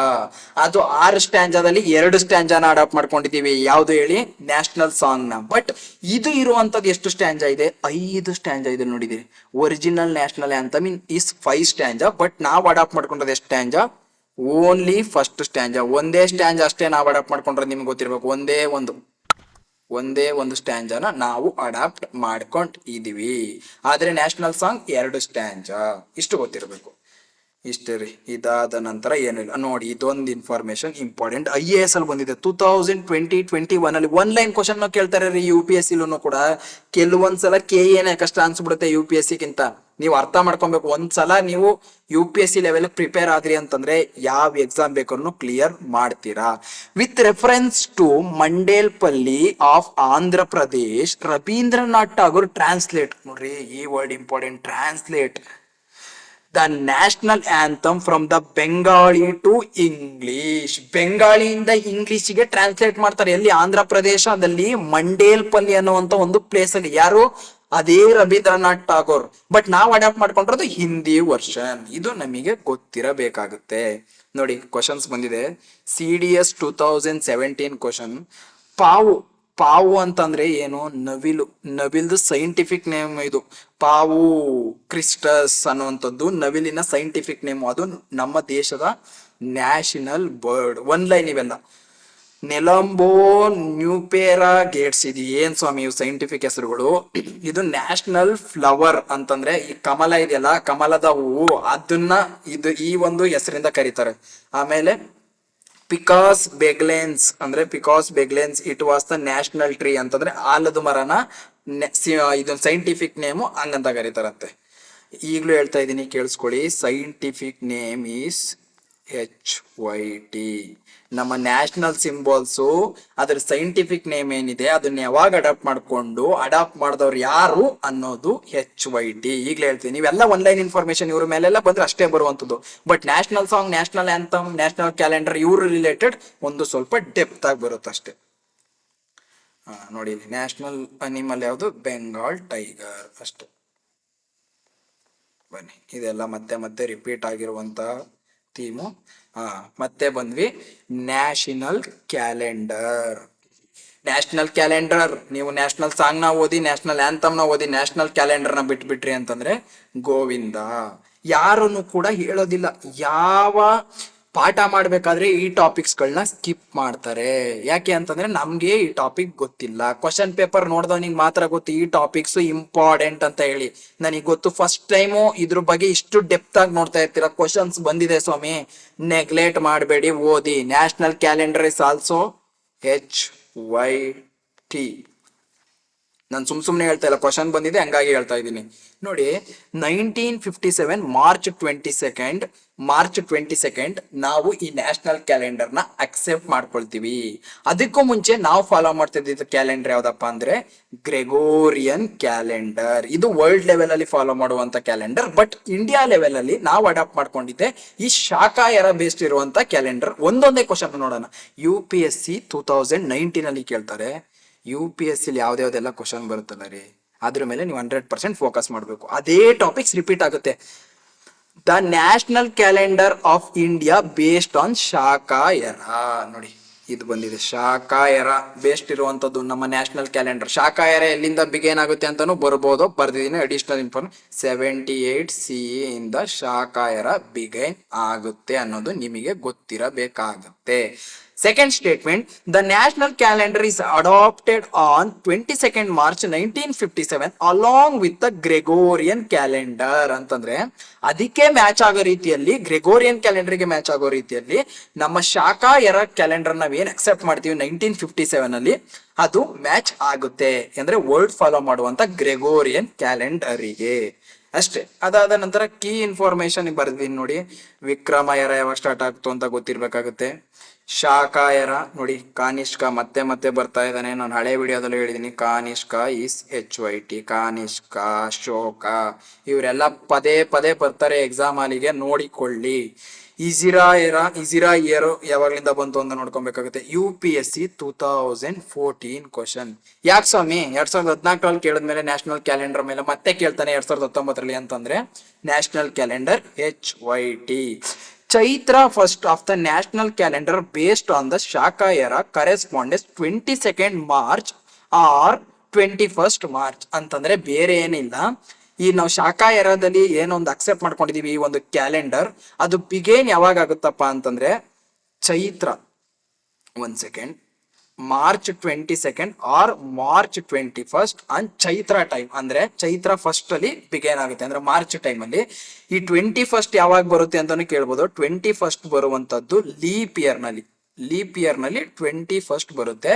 ಅದು 6 ಸ್ಟ್ಯಾಂಜಾದಲ್ಲಿ 2 ಸ್ಟ್ಯಾಂಜಾನ ಅಡಾಪ್ಟ್ ಮಾಡ್ಕೊಂಡಿದೀವಿ. ಯಾವ್ದು ಹೇಳಿ? ನ್ಯಾಷನಲ್ ಸಾಂಗ್ ನ. ಬಟ್ ಇದು ಇರುವಂತದ್ದು ಎಷ್ಟು ಸ್ಟ್ಯಾಂಜಾ ಇದೆ? 5 ಸ್ಟ್ಯಾಂಜಾ ಇದೆ ನೋಡಿದಿರಿ. Original national anthem is 5 stanza, but ನಾವು ಅಡಾಪ್ಟ್ ಮಾಡ್ಕೊಂಡ್ರೆ ಎಷ್ಟು ಸ್ಟ್ಯಾಂಜಾ? Only first ಸ್ಟ್ಯಾಂಜಾ. ಒಂದೇ ಸ್ಟ್ಯಾಂಜ್ ಅಷ್ಟೇ ನಾವು ಅಡಾಪ್ಟ್ ಮಾಡ್ಕೊಂಡ್ರೆ ನಿಮ್ಗೆ ಗೊತ್ತಿರ್ಬೇಕು. ಒಂದೇ ಒಂದು ಸ್ಟ್ಯಾಂಜಾನ ನಾವು ಅಡಾಪ್ಟ್ ಮಾಡ್ಕೊಂಡಿದೀವಿ. ಆದ್ರೆ ನ್ಯಾಷನಲ್ ಸಾಂಗ್ 2 ಸ್ಟ್ಯಾಂಜಾ. ಇಷ್ಟು ಗೊತ್ತಿರಬೇಕು. ಇಷ್ಟೇ ರೀ. ಇದಾದ ನಂತರ ಏನಿಲ್ಲ ನೋಡಿ, ಇದೊಂದು ಇನ್ಫಾರ್ಮೇಶನ್ ಇಂಪಾರ್ಟೆಂಟ್. IAS ಅಲ್ಲಿ ಬಂದಿದೆ 2021 ಅಲ್ಲಿ 1 ಲೈನ್ ಕ್ವಶನ್ ಕೇಳ್ತಾರೆ ರೀ. UPSC ಕೂಡ ಕೆಲವೊಂದ್ಸಲ KA ಕಷ್ಟ ಅನ್ಸ್ಬಿಡುತ್ತೆ UPSC ಗಿಂತ. ನೀವು ಅರ್ಥ ಮಾಡ್ಕೊಬೇಕು. ಒಂದ್ಸಲ ನೀವು UPSC ಲೆವೆಲ್ ಪ್ರಿಪೇರ್ ಆದ್ರಿ ಅಂತಂದ್ರೆ ಯಾವ ಎಕ್ಸಾಮ್ ಬೇಕಾದ್ರೂ ಕ್ಲಿಯರ್ ಮಾಡ್ತೀರಾ. With reference to Madanapalle of Andhra Pradesh, Rabindranath Tagore translate. ನೋಡ್ರಿ, ಈ word important. Translate the national anthem from the Bengali to English. ಬೆಂಗಾಳಿಯಿಂದ ಇಂಗ್ಲಿಷ್ಗೆ ಟ್ರಾನ್ಸ್ಲೇಟ್ ಮಾಡ್ತಾರೆ. ಎಲ್ಲಿ? ಆಂಧ್ರ ಪ್ರದೇಶದಲ್ಲಿ ಮಂಡೇಲ್ಪಲ್ಲಿ ಅನ್ನುವಂತ ಒಂದು ಪ್ಲೇಸ್ ಅಲ್ಲಿ. ಯಾರು? ಅದೇ ರವೀಂದ್ರನಾಥ್ ಟಾಗೋರ್. ಬಟ್ ನಾವು ಅಡಾಪ್ಟ್ ಮಾಡ್ಕೊಂಡಿರೋದು ಹಿಂದಿ ವರ್ಷನ್. ಇದು ನಮಗೆ ಗೊತ್ತಿರಬೇಕಾಗುತ್ತೆ. ನೋಡಿ, ಕ್ವಶನ್ಸ್ ಬಂದಿದೆ. CDS 2017 question. ಪಾವು ಪಾವು ಅಂತಂದ್ರೆ ಏನು? ನವಿಲು. ನವಿಲ್ದು ಸೈಂಟಿಫಿಕ್ ನೇಮ್ ಇದು. ಪಾವು ಕ್ರಿಸ್ಟಸ್ ಅನ್ನುವಂಥದ್ದು ನವಿಲಿನ ಸೈಂಟಿಫಿಕ್ ನೇಮ್. ಅದು ನಮ್ಮ ದೇಶದ ನ್ಯಾಷನಲ್ ಬರ್ಡ್. 1 ಲೈನ್ ಇವೆಲ್ಲ. ನೆಲಂಬೋ ನ್ಯೂಪೇರಾ ಗೇಟ್ಸ್. ಇದು ಏನ್ ಸ್ವಾಮಿ ಇವು ಸೈಂಟಿಫಿಕ್ ಹೆಸರುಗಳು? ಇದು ನ್ಯಾಷನಲ್ ಫ್ಲವರ್ ಅಂತಂದ್ರೆ ಈ ಕಮಲ ಇದೆಯಲ್ಲ, ಕಮಲದ ಹೂವು, ಅದನ್ನ ಈ ಒಂದು ಹೆಸರಿಂದ ಕರೀತಾರೆ. ಆಮೇಲೆ ಪಿಕಾಸ್ ಬೆಗ್ಲೆನ್ಸ್ ಅಂದ್ರೆ ficus benghalensis it was the national tree ಅಂತಂದ್ರೆ ಆಲದ ಮರನ ಇದೊಂದು ಸೈಂಟಿಫಿಕ್ ನೇಮು ಹಂಗಂತ ಕರೀತಾರಂತೆ. ಈಗಲೂ ಹೇಳ್ತಾ ಇದ್ದೀನಿ, ಕೇಳಿಸ್ಕೊಳ್ಳಿ. Scientific name is HYT. ನಮ್ಮ ನ್ಯಾಷನಲ್ ಸಿಂಬಲ್ಸು ಅದ್ರ ಸೈಂಟಿಫಿಕ್ ನೇಮ್ ಏನಿದೆ ಅದನ್ನ ಯಾವಾಗ ಅಡಾಪ್ಟ್ ಮಾಡಿದವ್ರು ಯಾರು ಅನ್ನೋದು HYT. ಈಗಲೇ ಹೇಳ್ತೀನಿ. ನೀವೆಲ್ಲ 1 ಲೈನ್ ಇನ್ಫಾರ್ಮೇಶನ್ ಇವ್ರ ಮೇಲೆಲ್ಲ ಬಂದ್ರೆ ಅಷ್ಟೇ ಬರುವಂಥದ್ದು. But national song, national anthem, national calendar ಇವ್ರ ರಿಲೇಟೆಡ್ ಒಂದು ಸ್ವಲ್ಪ ಡೆಪ್ತ್ ಆಗಿ ಬರುತ್ತೆ ಅಷ್ಟೇ. ನೋಡಿ, ನ್ಯಾಷನಲ್ ಅನಿಮಲ್ ಯಾವುದು? ಬೆಂಗಾಲ್ ಟೈಗರ್. ಅಷ್ಟೇ. ಬನ್ನಿ, ಇದೆಲ್ಲ ಮತ್ತೆ ಮತ್ತೆ ರಿಪೀಟ್ ಆಗಿರುವಂತ ಥೀಮು. ಮತ್ತೆ ಬಂದ್ವಿ ನ್ಯಾಷನಲ್ ಕ್ಯಾಲೆಂಡರ್. ನ್ಯಾಷನಲ್ ಕ್ಯಾಲೆಂಡರ್ ನೀವು ನ್ಯಾಷನಲ್ ಸಾಂಗ್ ನ ಓದಿ, ನ್ಯಾಷನಲ್ ಆಂಥಮ್ ನ ಓದಿ, ನ್ಯಾಷನಲ್ ಕ್ಯಾಲೆಂಡರ್ ನ ಬಿಟ್ಬಿಟ್ರಿ ಅಂತಂದ್ರೆ ಗೋವಿಂದ. ಯಾರನ್ನು ಕೂಡ ಹೇಳೋದಿಲ್ಲ. ಯಾವ ಪಾಠ ಮಾಡ್ಬೇಕಾದ್ರೆ ಈ ಟಾಪಿಕ್ಸ್ ಗಳನ್ನ ಸ್ಕಿಪ್ ಮಾಡ್ತಾರೆ. ಯಾಕೆ ಅಂತಂದ್ರೆ ನಮ್ಗೆ ಈ ಟಾಪಿಕ್ ಗೊತ್ತಿಲ್ಲ. ಕ್ವಶನ್ ಪೇಪರ್ ನೋಡ್ದವನಿಗೆ ಮಾತ್ರ ಗೊತ್ತು ಈ ಟಾಪಿಕ್ಸ್ ಇಂಪಾರ್ಟೆಂಟ್ ಅಂತ ಹೇಳಿ. ನನಗೆ ಗೊತ್ತು. ಫಸ್ಟ್ ಟೈಮು ಇದ್ರ ಬಗ್ಗೆ ಇಷ್ಟು ಡೆಪ್ತ್ ಆಗಿ ನೋಡ್ತಾ ಇರ್ತೀರಾ. ಕ್ವಶನ್ಸ್ ಬಂದಿದೆ ಸ್ವಾಮಿ, ನೆಗ್ಲೆಕ್ಟ್ ಮಾಡಬೇಡಿ, ಓದಿ. National calendar is also HYT. ನಾನು ಸುಮ್ನೆ ಹೇಳ್ತಾ ಇಲ್ಲ, ಕ್ವಶನ್ ಬಂದಿದೆ ಹಂಗಾಗಿ ಹೇಳ್ತಾ ಇದ್ದೀನಿ. ನೋಡಿ, 1957 ಮಾರ್ಚ್ 22 ನಾವು ಈ ನ್ಯಾಷನಲ್ ಕ್ಯಾಲೆಂಡರ್ ನ ಅಕ್ಸೆಪ್ಟ್ ಮಾಡ್ಕೊಳ್ತೀವಿ. ಅದಕ್ಕೂ ಮುಂಚೆ ನಾವು ಫಾಲೋ ಮಾಡ್ತಾ ಇದ್ದಿದ್ದು ಕ್ಯಾಲೆಂಡರ್ ಯಾವ್ದಪ್ಪ ಅಂದ್ರೆ ಗ್ರೆಗೋರಿಯನ್ ಕ್ಯಾಲೆಂಡರ್. ಇದು ವರ್ಲ್ಡ್ ಲೆವೆಲ್ ಅಲ್ಲಿ ಫಾಲೋ ಮಾಡುವಂತ ಕ್ಯಾಲೆಂಡರ್. ಬಟ್ ಇಂಡಿಯಾ ಲೆವೆಲ್ ಅಲ್ಲಿ ನಾವು ಅಡಾಪ್ಟ್ ಮಾಡ್ಕೊಂಡಿದ್ದೆ ಈ ಶಾಖಾಹಾರ ಬೇಸ್ಡ್ ಇರುವಂತ ಕ್ಯಾಲೆಂಡರ್. ಒಂದೊಂದೇ ಕ್ವಶನ್ ನೋಡೋಣ. UPSC 2019 ಅಲ್ಲಿ ಕೇಳ್ತಾರೆ. UPSC ಯಾವ್ದ್ಯಾವ್ದೆಲ್ಲ ಕ್ವಶನ್ ಬರುತ್ತಲ್ಲ ರೀ, ಅದ್ರ ಮೇಲೆ ನೀವು 100% ಫೋಕಸ್ ಮಾಡಬೇಕು. ಅದೇ ಟಾಪಿಕ್ಸ್ ರಿಪೀಟ್ ಆಗುತ್ತೆ. The national calendar of India based on ಶಾಖಾಹಾರ. ನೋಡಿ, ಇದು ಬಂದಿದೆ. ಶಾಖಾಹಾರ ಬೇಸ್ಡ್ ಇರುವಂತದ್ದು ನಮ್ಮ ನ್ಯಾಷನಲ್ ಕ್ಯಾಲೆಂಡರ್. ಶಾಖಾಹಾರ ಎಲ್ಲಿಂದ ಬಿಗೇನ್ ಆಗುತ್ತೆ ಅಂತಾನು ಬರ್ಬೋದು, ಬರ್ದಿದ್ದೀನಿ. ಅಡಿಷನಲ್ ಇನ್ಫಾರ್ಮೇಶನ್ 78 CE ಇಂದ ಶಾಖಾಹಾರ ಬಿಗೇನ್ ಆಗುತ್ತೆ ಅನ್ನೋದು ನಿಮಗೆ ಗೊತ್ತಿರಬೇಕಾಗುತ್ತೆ. Second statement, the national calendar is adopted on 22nd March 1957 along with the Gregorian calendar. ಅಂತಂದ್ರೆ ಅದಕ್ಕೆ ಮ್ಯಾಚ್ ಆಗೋ ರೀತಿಯಲ್ಲಿ, ಗ್ರೆಗೋರಿಯನ್ ಕ್ಯಾಲೆಂಡರ್ಗೆ ಮ್ಯಾಚ್ ಆಗೋ ರೀತಿಯಲ್ಲಿ ನಮ್ಮ ಶಾಖಾಹಾರ ಕ್ಯಾಲೆಂಡರ್ ನಾವೇನ್ ಅಕ್ಸೆಪ್ಟ್ ಮಾಡ್ತೀವಿ 1957 ಅಲ್ಲಿ, ಅದು ಮ್ಯಾಚ್ ಆಗುತ್ತೆ. ಅಂದ್ರೆ ವರ್ಲ್ಡ್ ಫಾಲೋ ಮಾಡುವಂತ ಗ್ರೆಗೋರಿಯನ್ ಕ್ಯಾಲೆಂಡರಿಗೆ ಅಷ್ಟೇ. ಅದಾದ ನಂತರ ಕೀ ಇನ್ಫಾರ್ಮೇಶನ್ ಬರ್ದಿದ್ದೀನಿ ನೋಡಿ. ವಿಕ್ರಮಾಯರ ಯಾವಾಗ ಸ್ಟಾರ್ಟ್ ಆಗ್ತು ಅಂತ ಗೊತ್ತಿರ್ಬೇಕಾಗುತ್ತೆ. ಶಾಖಾಯರ ನೋಡಿ, ಕಾನಿಷ್ಕ ಮತ್ತೆ ಮತ್ತೆ ಬರ್ತಾ ಇದ್ದಾನೆ. ನಾನು ಹಳೆ ವಿಡಿಯೋದಲ್ಲಿ ಹೇಳಿದೀನಿ. Kanishka is HYT. ಕಾನಿಷ್ಕ, ಅಶೋಕ ಇವರೆಲ್ಲ ಪದೇ ಪದೇ ಬರ್ತಾರೆ ಎಕ್ಸಾಮ್ ಹಾಲಿಗೆ, ನೋಡಿಕೊಳ್ಳಿ. ಇಜಿರಾ ಇಯರ್ ಯಾವಾಗ್ಲಿಂದ ಬಂತು ಅಂತ ನೋಡ್ಕೊಬೇಕಾಗುತ್ತೆ. UPSC 2014 question. ಯಾಕೆ ಸ್ವಾಮಿ 2014 ಕೇಳಿದ್ಮೇಲೆ ನ್ಯಾಷನಲ್ ಕ್ಯಾಲೆಂಡರ್ ಮೇಲೆ ಮತ್ತೆ ಕೇಳ್ತಾನೆ 2019 ಅಂತಂದ್ರೆ national calendar HYT. Chaitra first of the national calendar based on the Shaka era correspondence 22nd March or 21st March ಅಂತಂದ್ರೆ ಬೇರೆ ಏನಿಲ್ಲ. ಈ ನಾವು ಶಾಖಾ ಎರಾದಲ್ಲಿ ಏನೊಂದು ಅಕ್ಸೆಪ್ಟ್ ಮಾಡ್ಕೊಂಡಿದೀವಿ ಈ ಒಂದು ಕ್ಯಾಲೆಂಡರ್, ಅದು ಬಿಗೇನ್ ಯಾವಾಗ ಆಗುತ್ತಪ್ಪ ಅಂತಂದ್ರೆ Chaitra 1 second March 22nd or March 21st and Chaitra time ಅಂದ್ರೆ ಚೈತ್ರ ಫಸ್ಟ್ ಅಲ್ಲಿ ಬಿಗೇನ್ ಆಗುತ್ತೆ ಅಂದ್ರೆ ಮಾರ್ಚ್ ಟೈಮ್ ಅಲ್ಲಿ. ಈ 21st ಯಾವಾಗ ಬರುತ್ತೆ ಅಂತಾನು ಕೇಳ್ಬೋದು. 21st ಬರುವಂತದ್ದು ಲೀಪ್ ಇಯರ್ ನಲ್ಲಿ 21st ಬರುತ್ತೆ.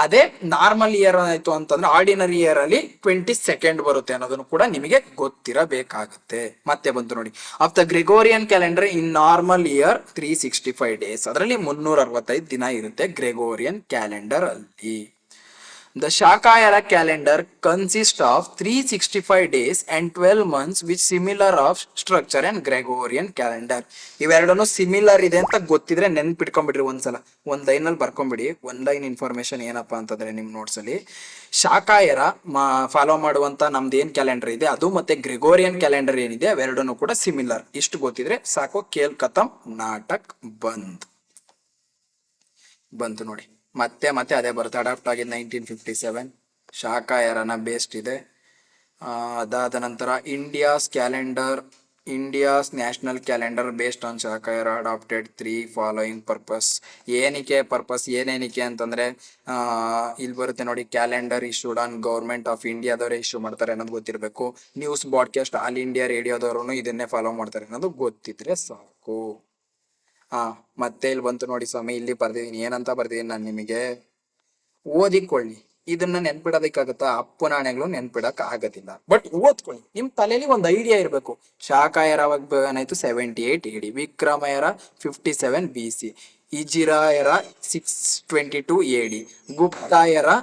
ಅದೇ ನಾರ್ಮಲ್ ಇಯರ್ ಆಯ್ತು ಅಂತಂದ್ರೆ ಆರ್ಡಿನರಿ ಇಯರ್ ಅಲ್ಲಿ 22nd ಬರುತ್ತೆ ಅನ್ನೋದನ್ನು ಕೂಡ ನಿಮಗೆ ಗೊತ್ತಿರಬೇಕಾಗುತ್ತೆ. ಮತ್ತೆ ಬಂತು ನೋಡಿ, of the Gregorian calendar in normal year 365 days, ಅದರಲ್ಲಿ 365 ದಿನ ಇರುತ್ತೆ ಗ್ರೆಗೋರಿಯನ್ ಕ್ಯಾಲೆಂಡರ್ ಅಲ್ಲಿ. The Shakayara calendar consists of 365 days and 12 months which similar of structure and Gregorian calendar. ಇವೆರಡನ್ನು ಸಿಮಿಲರ್ ಇದೆ ಅಂತ ಗೊತ್ತಿದ್ರೆ ನೆನ್ಪಿಟ್ಕೊಂಡ್ಬಿಡ್ರಿ, ಒಂದ್ ಲೈನ್ ಅಲ್ಲಿ ಬರ್ಕೊಂಡ್ಬಿಡಿ. ಒಂದ್ ಲೈನ್ ಇನ್ಫಾರ್ಮೇಶನ್ ಏನಪ್ಪಾ ಅಂತಂದ್ರೆ ನಿಮ್ ನೋಟ್ಸ್ ಅಲ್ಲಿ ಶಾಖಾಯರ ಫಾಲೋ ಮಾಡುವಂತ ನಮ್ದು ಏನ್ ಕ್ಯಾಲೆಂಡರ್ ಇದೆ ಅದು ಮತ್ತೆ ಗ್ರೆಗೋರಿಯನ್ ಕ್ಯಾಲೆಂಡರ್ ಏನಿದೆ ಅವೆರಡನ್ನು ಕೂಡ ಸಿಮಿಲರ್. ಇಷ್ಟು ಗೊತ್ತಿದ್ರೆ ಸಾಕು. ಕೇಲ್ ಖತಮ್, ನಾಟಕ್ ಬಂತು ನೋಡಿ. ಮತ್ತೆ ಅದೇ ಬರುತ್ತೆ. ಅಡಾಪ್ಟ್ ಆಗಿದೆ 1957. ಶಾಖಾ ಎರಾನ ಬೇಸ್ಡ್ ಇದೆ. ಅದಾದ ನಂತರ India's national calendar based on Shaka era adopted 3 following purpose. ಏನೇನಿಕೆ ಅಂತಂದ್ರೆ ಇಲ್ಲಿ ಬರುತ್ತೆ ನೋಡಿ, calendar issued on government of ಇಂಡಿಯಾದವರೇ ಇಶ್ಯೂ ಮಾಡ್ತಾರೆ ಅನ್ನೋದು ಗೊತ್ತಿರಬೇಕು. ನ್ಯೂಸ್ ಬ್ರಾಡ್ಕಾಸ್ಟ್ ಆಲ್ ಇಂಡಿಯಾ ರೇಡಿಯೋದವರು ಇದನ್ನೇ ಫಾಲೋ ಮಾಡ್ತಾರೆ ಅನ್ನೋದು ಗೊತ್ತಿದ್ರೆ ಸಾಕು. ಮತ್ತೆ ಇಲ್ಲಿ ಬಂತು ನೋಡಿ ಸ್ವಾಮಿ, ಇಲ್ಲಿ ಬರ್ದಿದೀನಿ. ಏನಂತ ಬರ್ದಿದೀನಿ ನಾನು ನಿಮಗೆ, ಓದಿಕೊಳ್ಳಿ. ಇದನ್ನ ನೆನ್ಪಿಡೋದಕ್ಕಾಗತ್ತಾ? ಅಪ್ಪು ನಾಣ್ಯಗಳು ನೆನ್ಪಿಡಕ್ ಆಗೋದಿಲ್ಲ, ಬಟ್ ಓದ್ಕೊಳ್ಳಿ. ನಿಮ್ ತಲೆಯಲ್ಲಿ ಒಂದು ಐಡಿಯಾ ಇರಬೇಕು. ಶಾಖಾ ಎರಾವಾಗ ಏನಾಯ್ತು 78 AD, Vikrama era 57 BC, Hijra era 622 AD, Gupta era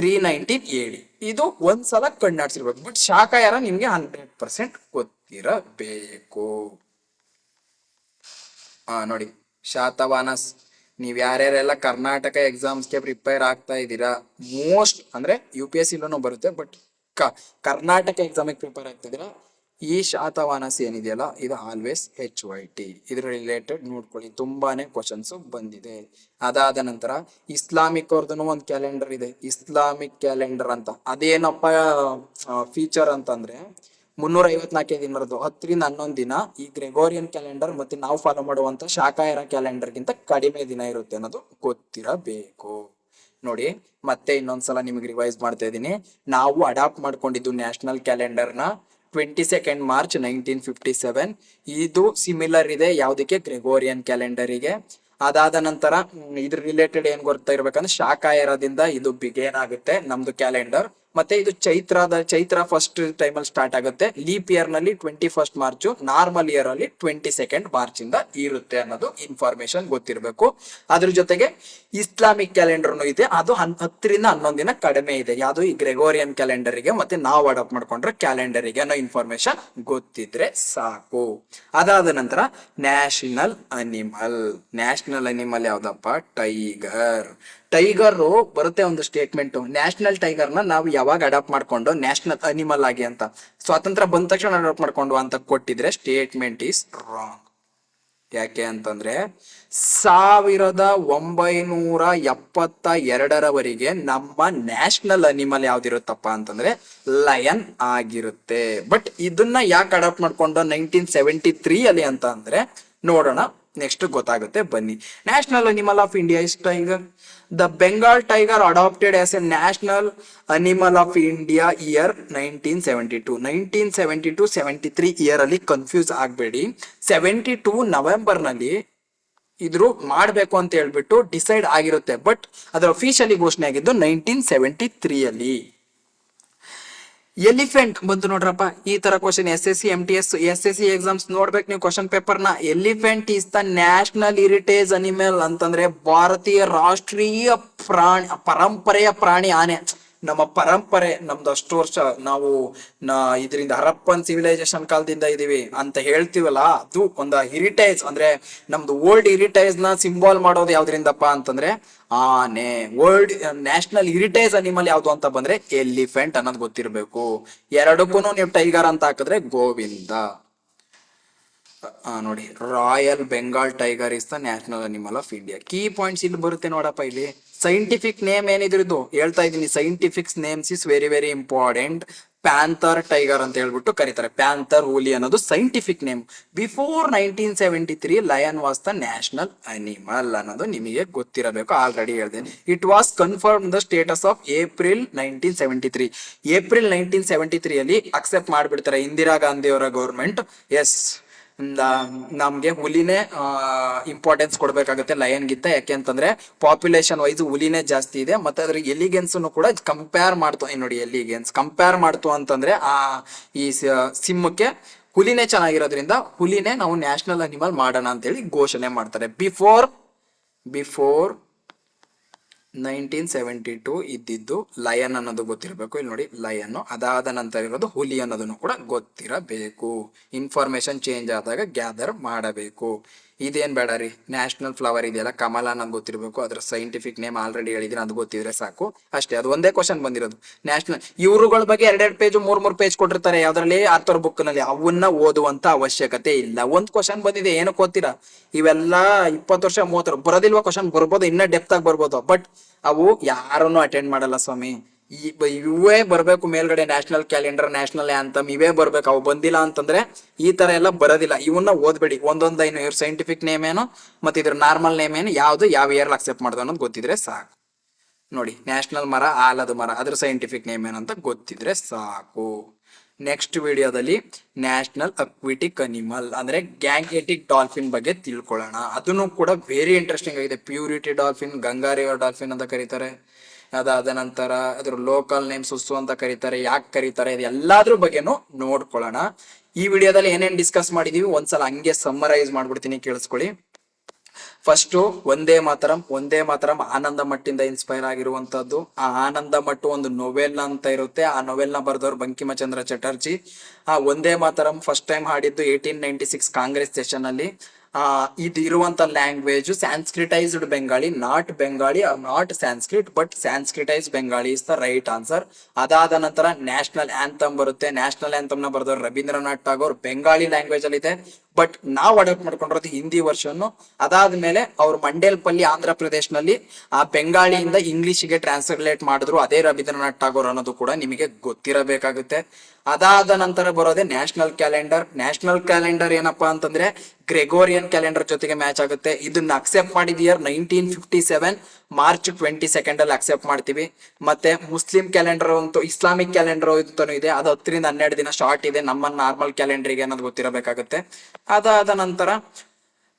319 AD. ಇದು ಒಂದ್ಸಲ ಕಣ್ಣಾಡ್ಸಿರ್ಬೇಕು. ಬಟ್ ಶಾಖಾ ಎರಾ ನಿಮ್ಗೆ 100% ಗೊತ್ತಿರಬೇಕು. ನೋಡಿ, ಶಾತವಾನಸ್. ನೀವ್ ಯಾರ್ಯಾರೆಲ್ಲ ಕರ್ನಾಟಕ ಎಕ್ಸಾಮ್ಸ್ಗೆ ಪ್ರಿಪೇರ್ ಆಗ್ತಾ ಇದ್ದೀರಾ, ಮೋಸ್ಟ್ ಅಂದ್ರೆ UPSC ಇಲ್ಲೂ ಬರುತ್ತೆ, ಬಟ್ ಕರ್ನಾಟಕ ಎಕ್ಸಾಮಿಗೆ ಪ್ರಿಪೇರ್ ಆಗ್ತಾ ಇದ್ದೀರಾ, ಈ ಶಾತವಾನಸ್ ಏನಿದೆಯಲ್ಲ ಇದು ಆಲ್ವೇಸ್ HYT. ಇದ್ರ ರಿಲೇಟೆಡ್ ನೋಡ್ಕೊಳ್ಳಿ, ತುಂಬಾನೇ ಕ್ವಶನ್ಸ್ ಬಂದಿದೆ. ಅದಾದ ನಂತರ ಇಸ್ಲಾಮಿಕ್ ಅವ್ರದ್ದು ಒಂದು ಕ್ಯಾಲೆಂಡರ್ ಇದೆ, ಇಸ್ಲಾಮಿಕ್ ಕ್ಯಾಲೆಂಡರ್ ಅಂತ. ಅದೇನಪ್ಪ ಫೀಚರ್ ಅಂತಂದ್ರೆ 354 ದಿನದ್ದು 10ರಿಂದ 11 ದಿನ ಈ ಗ್ರೆಗೋರಿಯನ್ ಕ್ಯಾಲೆಂಡರ್ ಮತ್ತೆ ನಾವು ಫಾಲೋ ಮಾಡುವಂತ ಶಾಖಾ ಎರಾ ಕ್ಯಾಲೆಂಡರ್ ಗಿಂತ ಕಡಿಮೆ ದಿನ ಇರುತ್ತೆ ಅನ್ನೋದು ಗೊತ್ತಿರಬೇಕು. ನೋಡಿ, ಮತ್ತೆ ಇನ್ನೊಂದ್ಸಲ ನಿಮಗೆ ರಿವೈಸ್ ಮಾಡ್ತಾ ಇದ್ದೀನಿ. ನಾವು ಅಡಾಪ್ಟ್ ಮಾಡ್ಕೊಂಡಿದ್ದು ನ್ಯಾಷನಲ್ ಕ್ಯಾಲೆಂಡರ್ ನ 22nd ಮಾರ್ಚ್ 1957. ಇದು ಸಿಮಿಲರ್ ಇದೆ ಯಾವ್ದಕ್ಕೆ? ಗ್ರೆಗೋರಿಯನ್ ಕ್ಯಾಲೆಂಡರಿಗೆ. ಅದಾದ ನಂತರ ಇದ್ರ ರಿಲೇಟೆಡ್ ಏನ್ ಗೊತ್ತಾ ಇರ್ಬೇಕಂದ್ರೆ ಶಾಖಾ ಎರಾದಿಂದ ಇದು ಬಿಗೇನ್ ಆಗುತ್ತೆ ನಮ್ದು ಕ್ಯಾಲೆಂಡರ್. ಮತ್ತೆ ಇದು ಚೈತ್ರ ಫಸ್ಟ್ ಟೈಮ್ ಅಲ್ಲಿ ಸ್ಟಾರ್ಟ್ ಆಗುತ್ತೆ. ಲೀಪ್ ಇಯರ್ ನಲ್ಲಿ 21st ಮಾರ್ಚ್, ನಾರ್ಮಲ್ ಇಯರ್ ಅಲ್ಲಿ 22nd ಮಾರ್ಚ್ ಇಂದ ಇರುತ್ತೆ ಅನ್ನೋದು ಇನ್ಫಾರ್ಮೇಶನ್ ಗೊತ್ತಿರಬೇಕು. ಅದ್ರ ಜೊತೆಗೆ ಇಸ್ಲಾಮಿಕ್ ಕ್ಯಾಲೆಂಡರ್ ಇದೆ, ಅದು 10ರಿಂದ 11 ದಿನ ಕಡಿಮೆ ಇದೆ. ಯಾವುದು? ಈ ಗ್ರೆಗೋರಿಯನ್ ಕ್ಯಾಲೆಂಡರಿಗೆ ಮತ್ತೆ ನಾವು ಅಡಾಪ್ಟ್ ಮಾಡ್ಕೊಂಡ್ರೆ ಕ್ಯಾಲೆಂಡರಿಗೆ ಅನ್ನೋ ಇನ್ಫಾರ್ಮೇಶನ್ ಗೊತ್ತಿದ್ರೆ ಸಾಕು. ಅದಾದ ನಂತರ ನ್ಯಾಷನಲ್ ಅನಿಮಲ್ ಯಾವ್ದಪ್ಪ? ಟೈಗರ್ ಬರುತ್ತೆ ಒಂದು ಸ್ಟೇಟ್ಮೆಂಟ್. ನ್ಯಾಷನಲ್ ಟೈಗರ್ ನಾವು ಯಾವಾಗ ಅಡಾಪ್ಟ್ ಮಾಡ್ಕೊಂಡು ನ್ಯಾಷನಲ್ ಅನಿಮಲ್ ಆಗಿ ಅಂತ ಸ್ವಾತಂತ್ರ್ಯ ಬಂದ ತಕ್ಷಣ ಅಡಾಪ್ಟ್ ಮಾಡ್ಕೊಂಡು ಅಂತ ಕೊಟ್ಟಿದ್ರೆ ಸ್ಟೇಟ್ಮೆಂಟ್ ಈಸ್ ರಾಂಗ್. ಯಾಕೆ ಅಂತಂದ್ರೆ 1972ರವರೆಗೆ ನಮ್ಮ ನ್ಯಾಷನಲ್ ಅನಿಮಲ್ ಯಾವ್ದಿರುತ್ತಪ್ಪ ಅಂತಂದ್ರೆ ಲಯನ್ ಆಗಿರುತ್ತೆ. ಬಟ್ ಇದನ್ನ ಯಾಕೆ ಅಡಾಪ್ಟ್ ಮಾಡ್ಕೊಂಡು 1973 ಅಲ್ಲಿ ಅಂತ ಅಂದ್ರೆ ನೋಡೋಣ, ನೆಕ್ಸ್ಟ್ ಗೊತ್ತಾಗುತ್ತೆ ಬನ್ನಿ. National animal of India is tiger. The Bengal tiger adopted as a national animal of India year 1972 year ಅಲ್ಲಿ ಕನ್ಫ್ಯೂಸ್ ಆಗಬೇಡಿ. 72 ನವೆಂಬರ್ ನಲ್ಲಿ ಇದ್ರು ಮಾಡ್ಬೇಕು ಅಂತ ಹೇಳ್ಬಿಟ್ಟು ಡಿಸೈಡ್ ಆಗಿರುತ್ತೆ, ಬಟ್ ಅದರ ಅಫಿಷಿಯಲಿ ಘೋಷಣೆ ಆಗಿದ್ದು 1973 ಅಲ್ಲಿ. ಎಲಿಫೆಂಟ್ ಬಂತು ನೋಡ್ರಪ್ಪ. ಈ ತರ question SSC MTS SSC exams ನೋಡ್ಬೇಕು ನೀವು ಕ್ವಶನ್ ಪೇಪರ್ ನ. Elephant is the national heritage animal ಅಂತಂದ್ರೆ ಭಾರತೀಯ ರಾಷ್ಟ್ರೀಯ ಪರಂಪರೆಯ ಪ್ರಾಣಿ ಆನೆ. ನಮ್ಮ ಪರಂಪರೆ ನಮ್ದು ಅಷ್ಟು ವರ್ಷ ನಾವು ಇದರಿಂದ ಹರಪ್ಪನ್ ಸಿವಿಲೈಸೇಷನ್ ಕಾಲದಿಂದ ಇದೀವಿ ಅಂತ ಹೇಳ್ತೀವಲ್ಲ, ಅದು ಒಂದು ಹೆರಿಟೇಜ್ ಅಂದ್ರೆ ನಮ್ದು ಓಲ್ಡ್ ಹೆರಿಟೇಜ್ ನ ಸಿಂಬಾಲ್ ಮಾಡೋದು ಯಾವ್ದ್ರಿಂದಪ್ಪ ಅಂತಂದ್ರೆ ಆನೆ. ವರ್ಲ್ಡ್ ನ್ಯಾಷನಲ್ ಹೆರಿಟೇಜ್ ಅನಿಮಲ್ ಯಾವ್ದು ಅಂತ ಬಂದ್ರೆ ಎಲಿಫೆಂಟ್ ಅನ್ನೋದು ಗೊತ್ತಿರ್ಬೇಕು. ಎರಡಕ್ಕೂ ನೀವು ಟೈಗರ್ ಅಂತ ಹಾಕಿದ್ರೆ ಗೋವಿಂದ. ನೋಡಿ, royal Bengal tiger is the national animal of India. Key points ಇಲ್ಲಿ ಬರುತ್ತೆ ನೋಡಪ್ಪ. ಇಲ್ಲಿ ಸೈಂಟಿಫಿಕ್ ನೇಮ್ ಏನಿದ್ರದ್ದು ಹೇಳ್ತಾ ಇದ್ದೀನಿ. Scientific names is very very important. Panther tiger ಅಂತ ಹೇಳ್ಬಿಟ್ಟು ಕರೀತಾರೆ. ಪ್ಯಾಂಥರ್ ಹುಲಿ ಅನ್ನೋದು scientific name. Before 1973 lion was the national animal ಅನ್ನೋದು ನಿಮಗೆ ಗೊತ್ತಿರಬೇಕು. ಆಲ್ರೆಡಿ ಹೇಳಿದೆ. It was confirm the status of April 1973. April 1973 ಅಲ್ಲಿ ಅಕ್ಸೆಪ್ಟ್ ಮಾಡ್ಬಿಡ್ತಾರೆ ಇಂದಿರಾ ಗಾಂಧಿ ಅವರ ಗೌರ್ಮೆಂಟ್. ಎಸ್, ನಮ್ಗೆ ಹುಲಿನೇ ಇಂಪಾರ್ಟೆನ್ಸ್ ಕೊಡ್ಬೇಕಾಗುತ್ತೆ ಲಯನ್ಗಿಂತ. ಯಾಕೆ ಅಂತಂದ್ರೆ ಪಾಪ್ಯುಲೇಷನ್ ವೈಸ್ ಹುಲಿನೇ ಜಾಸ್ತಿ ಇದೆ. ಮತ್ತೆ ಅದ್ರ ಎಲಿಗೆನ್ಸ್ ಕೂಡ ಕಂಪೇರ್ ಮಾಡ್ತು. ನೋಡಿ, ಎಲಿಗೆನ್ಸ್ ಕಂಪೇರ್ ಮಾಡ್ತು ಅಂತಂದ್ರೆ ಈ ಸಿಂಹಕ್ಕೆ ಹುಲಿನೇ ಚೆನ್ನಾಗಿರೋದ್ರಿಂದ ಹುಲಿನೇ ನಾವು ನ್ಯಾಷನಲ್ ಅನಿಮಲ್ ಮಾಡೋಣ ಅಂತೇಳಿ ಘೋಷಣೆ ಮಾಡ್ತಾರೆ. ಬಿಫೋರ್ 1972 ಇದ್ದಿದ್ದು ಲಯನ್ ಅನ್ನೋದು ಗೊತ್ತಿರಬೇಕು. ಇಲ್ಲಿ ನೋಡಿ, ಲಯನ್. ಅದಾದ ನಂತರ ಇರೋದು ಹುಲಿ ಅನ್ನೋದನ್ನು ಕೂಡ ಗೊತ್ತಿರಬೇಕು. ಇನ್ಫಾರ್ಮೇಶನ್ ಚೇಂಜ್ ಆದಾಗ ಗ್ಯಾದರ್ ಮಾಡಬೇಕು. ಇದೇನ್ ಬೇಡ ರೀ, ನ್ಯಾಷನಲ್ ಫ್ಲವರ್ ಇದೆಯಲ್ಲ ಕಮಲ ಅನ್ನೋದು ಗೊತ್ತಿರಬೇಕು. ಅದ್ರ ಸೈಂಟಿಫಿಕ್ ನೇಮ್ ಆಲ್ರೆಡಿ ಹೇಳಿದ್ರೆ ಅದು ಗೊತ್ತಿದ್ರೆ ಸಾಕು. ಅಷ್ಟೇ, ಅದು ಒಂದೇ ಕ್ವಶನ್ ಬಂದಿರೋದು. ನ್ಯಾಷನಲ್ ಇವ್ರುಗಳ ಬಗ್ಗೆ 2 ಪೇಜ್ 3 ಪೇಜ್ ಕೊಟ್ಟಿರ್ತಾರೆ ಯಾವ್ದ್ರಲ್ಲಿ ಆರ್ಥರ್ ಬುಕ್ ನಲ್ಲಿ. ಅವನ್ನ ಓದುವಂತ ಅವಶ್ಯಕತೆ ಇಲ್ಲ. ಒಂದ್ ಕ್ವಶನ್ ಬಂದಿದೆ, ಏನಕ್ಕೆ ಓದ್ತೀರಾ? ಇವೆಲ್ಲ 20 ವರ್ಷ 30 ವರ್ಷ ಬರೋದಿಲ್ವಾ ಕ್ವಶನ್? ಬರ್ಬೋದು, ಇನ್ನ ಡೆಪ್ತ್ ಆಗಿ ಬರ್ಬೋದು. ಬಟ್ ಅವು ಯಾರನ್ನು ಅಟೆಂಡ್ ಮಾಡಲ್ಲ ಸ್ವಾಮಿ. ಇವೇ ಬರ್ಬೇಕು ಮೇಲ್ಗಡೆ. ನ್ಯಾಷನಲ್ ಕ್ಯಾಲೆಂಡರ್, ನ್ಯಾಷನಲ್ ಆಂಥಮ್ ಇವೇ ಬರ್ಬೇಕು. ಅವು ಬಂದಿಲ್ಲ ಅಂತಂದ್ರೆ ಈ ತರ ಎಲ್ಲ ಬರೋದಿಲ್ಲ. ಇವನ್ನ ಓದ್ಬೇಡಿ. ಒಂದೊಂದ್ ಏನು ಇವ್ರ ಸೈಂಟಿಫಿಕ್ ನೇಮ್ ಏನು ಮತ್ತೆ ಇದ್ರ ನಾರ್ಮಲ್ ನೇಮ್ ಏನು, ಯಾವ್ದು ಯಾವ ಇಯರ್ ಅಕ್ಸೆಪ್ಟ್ ಮಾಡ್ದು ಅನ್ನೋದು ಗೊತ್ತಿದ್ರೆ ಸಾಕು. ನೋಡಿ, ನ್ಯಾಷನಲ್ ಮರ ಆಲದ ಮರ, ಅದ್ರ ಸೈಂಟಿಫಿಕ್ ನೇಮ್ ಏನಂತ ಗೊತ್ತಿದ್ರೆ ಸಾಕು. ನೆಕ್ಸ್ಟ್ ವಿಡಿಯೋದಲ್ಲಿ ನ್ಯಾಷನಲ್ ಅಕ್ವಿಟಿಕ್ ಅನಿಮಲ್ ಅಂದ್ರೆ ಗ್ಯಾಂಗೆಟಿಕ್ ಡಾಲ್ಫಿನ್ ಬಗ್ಗೆ ತಿಳ್ಕೊಳ್ಳೋಣ. ಅದನ್ನು ಕೂಡ ವೆರಿ ಇಂಟ್ರೆಸ್ಟಿಂಗ್ ಆಗಿದೆ. Purity dolphin, Ganga river dolphin ಅಂತ ಕರೀತಾರೆ. ಅದಾದ ನಂತರ ಅದ್ರ ಲೋಕಲ್ ನೇಮ್ ಸುಸ್ಸು ಅಂತ ಕರೀತಾರೆ. ಯಾಕೆ ಕರೀತಾರೆ, ಇದು ಎಲ್ಲಾದ್ರ ಬಗ್ಗೆನೂ ನೋಡ್ಕೊಳ್ಳೋಣ. ಈ ವಿಡಿಯೋದಲ್ಲಿ ಏನೇನ್ ಡಿಸ್ಕಸ್ ಮಾಡಿದೀವಿ ಒಂದ್ಸಲ ಹಂಗೆ ಸಮ್ಮರೈಸ್ ಮಾಡ್ಬಿಡ್ತೀನಿ, ಕೇಳಿಸ್ಕೊಳ್ಳಿ. ಫಸ್ಟ್ ಒಂದೇ ಮಾತರಂ ಆನಂದ ಮಟ್ಟಿಂದ ಇನ್ಸ್ಪೈರ್ ಆಗಿರುವಂತದ್ದು. ಆ ಆನಂದ ಮಟ್ಟು ಒಂದು ನೊವೆಲ್ ಅಂತ ಇರುತ್ತೆ. ಆ ನೊವೆಲ್ ನ ಬರೆದವ್ರು ಬಂಕಿಮಚಂದ್ರ ಚಟರ್ಜಿ. ಆ ಒಂದೇ ಮಾತರಂ ಫಸ್ಟ್ ಟೈಮ್ ಹಾಡಿದ್ದು 1896 ಕಾಂಗ್ರೆಸ್ ಸೆಷನ್ ಅಲ್ಲಿ. ಇದು ಇರುವಂತ language Sanskritised Bengali, not Bengali or not Sanskrit, but Sanskritise Bengali is the right answer. ಅದಾದ ನಂತರ ನ್ಯಾಷನಲ್ ಆಂಥಮ್ ಬರುತ್ತೆ. ನ್ಯಾಷನಲ್ ಆಂಥಮ್ ನ ಬರೆದವರು ರವೀಂದ್ರನಾಥ್ ಟಾಗೋರ್. ಬೆಂಗಾಳಿ ಲ್ಯಾಂಗ್ವೇಜ್ ಅಲ್ಲಿ ಇದೆ, ಬಟ್ ನಾವು ಅಡಾಪ್ಟ್ ಮಾಡ್ಕೊಂಡಿರೋದು ಹಿಂದಿ ವರ್ಷನ್. ಅದಾದ್ಮೇಲೆ ಅವ್ರು ಮಂಡೇಲ್ಪಲ್ಲಿ ಆಂಧ್ರ ಪ್ರದೇಶನಲ್ಲಿ ಆ ಬೆಂಗಾಳಿಯಿಂದ ಇಂಗ್ಲಿಷ್ಗೆ ಟ್ರಾನ್ಸ್ಲೇಟ್ ಮಾಡಿದ್ರು. ಅದೇ ರವೀಂದ್ರನಾಥ್ ಟಾಗೋರ್ ಅನ್ನೋದು ಕೂಡ ನಿಮಗೆ ಗೊತ್ತಿರಬೇಕಾಗುತ್ತೆ. ಅದಾದ ನಂತರ ಬರೋದೇ ನ್ಯಾಷನಲ್ ಕ್ಯಾಲೆಂಡರ್. ನ್ಯಾಷನಲ್ ಕ್ಯಾಲೆಂಡರ್ ಏನಪ್ಪಾ ಅಂತಂದ್ರೆ ಗ್ರೆಗೋರಿಯನ್ ಕ್ಯಾಲೆಂಡರ್ ಜೊತೆಗೆ ಮ್ಯಾಚ್ ಆಗುತ್ತೆ. ಇದನ್ನ ಅಕ್ಸೆಪ್ಟ್ ಮಾಡಿದ ಇಯರ್ 1957 ಮಾರ್ಚ್ 22 ಅಲ್ಲಿ ಅಕ್ಸೆಪ್ಟ್ ಮಾಡ್ತೀವಿ. ಮತ್ತೆ ಮುಸ್ಲಿಂ ಕ್ಯಾಲೆಂಡರ್ ಅಂತೂ, ಇಸ್ಲಾಮಿಕ್ ಕ್ಯಾಲೆಂಡರ್ ಅಂತಾನು ಇದೆ. ಅದು 10 ರಿಂದ 12 ದಿನ ಶಾರ್ಟ್ ಇದೆ. ನಮ್ಮ ನಾರ್ಮಲ್ ಕ್ಯಾಲೆಂಡರ್ಗೆ ಅನ್ನೋದು ಗೊತ್ತಿರಬೇಕಾಗುತ್ತೆ. ಅದಾದ ನಂತರ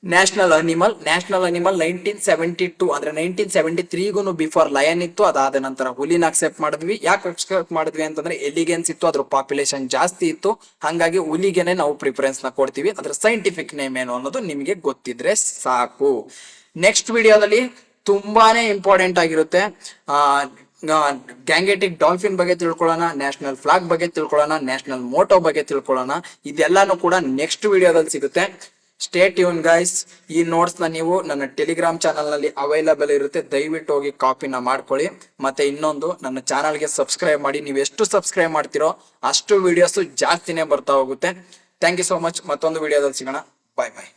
ನ್ಯಾಷನಲ್ ಅನಿಮಲ್ 1972 ಅಂದ್ರೆ 1973ಗೂ ಬಿಫೋರ್ ಲಯನ್ ಇತ್ತು. ಅದಾದ ನಂತರ ಹುಲಿನ ಅಕ್ಸೆಪ್ಟ್ ಮಾಡಿದ್ವಿ. ಯಾಕೆ ಅಕ್ಸೆಪ್ಟ್ ಮಾಡಿದ್ವಿ ಅಂತಂದ್ರೆ ಎಲಿಗೆನ್ಸ್ ಇತ್ತು, ಅದ್ರ ಪಾಪ್ಯುಲೇಷನ್ ಜಾಸ್ತಿ ಇತ್ತು. ಹಾಗಾಗಿ ಹುಲಿಗೆನೆ ನಾವು ಪ್ರಿಫರೆನ್ಸ್ ನ ಕೊಡ್ತೀವಿ. ಅದ್ರ ಸೈಂಟಿಫಿಕ್ ನೇಮ್ ಏನು ಅನ್ನೋದು ನಿಮಗೆ ಗೊತ್ತಿದ್ರೆ ಸಾಕು. ನೆಕ್ಸ್ಟ್ ವಿಡಿಯೋದಲ್ಲಿ ತುಂಬಾನೇ ಇಂಪಾರ್ಟೆಂಟ್ ಆಗಿರುತ್ತೆ. ಗ್ಯಾಂಗೆಟಿಕ್ ಡಾಲ್ಫಿನ್ ಬಗ್ಗೆ ತಿಳ್ಕೊಳ್ಳೋಣ, ನ್ಯಾಷನಲ್ ಫ್ಲಾಗ್ ಬಗ್ಗೆ ತಿಳ್ಕೊಳ್ಳೋಣ, ನ್ಯಾಷನಲ್ ಮೋಟೋ ಬಗ್ಗೆ ತಿಳ್ಕೊಳ್ಳೋಣ. ಇದೆಲ್ಲಾನು ಕೂಡ ನೆಕ್ಸ್ಟ್ ವಿಡಿಯೋದಲ್ಲಿ ಸಿಗುತ್ತೆ. Stay tune guys. ಈ ನೋಟ್ಸ್ ನ ನೀವು ನನ್ನ ಟೆಲಿಗ್ರಾಮ್ ಚಾನಲ್ ನಲ್ಲಿ ಅವೈಲಬಲ್ ಇರುತ್ತೆ. ದಯವಿಟ್ಟು ಹೋಗಿ ಕಾಪಿನ ಮಾಡ್ಕೊಳ್ಳಿ. ಮತ್ತೆ ಇನ್ನೊಂದು, ನನ್ನ ಚಾನಲ್ಗೆ ಸಬ್ಸ್ಕ್ರೈಬ್ ಮಾಡಿ. ನೀವು ಎಷ್ಟು ಸಬ್ಸ್ಕ್ರೈಬ್ ಮಾಡ್ತಿರೋ ಅಷ್ಟು ವಿಡಿಯೋಸ್ ಜಾಸ್ತಿನೇ ಬರ್ತಾ ಹೋಗುತ್ತೆ. Thank you so much. ಮತ್ತೊಂದು ವಿಡಿಯೋದಲ್ಲಿ ಸಿಗೋಣ. ಬಾಯ್ ಬಾಯ್.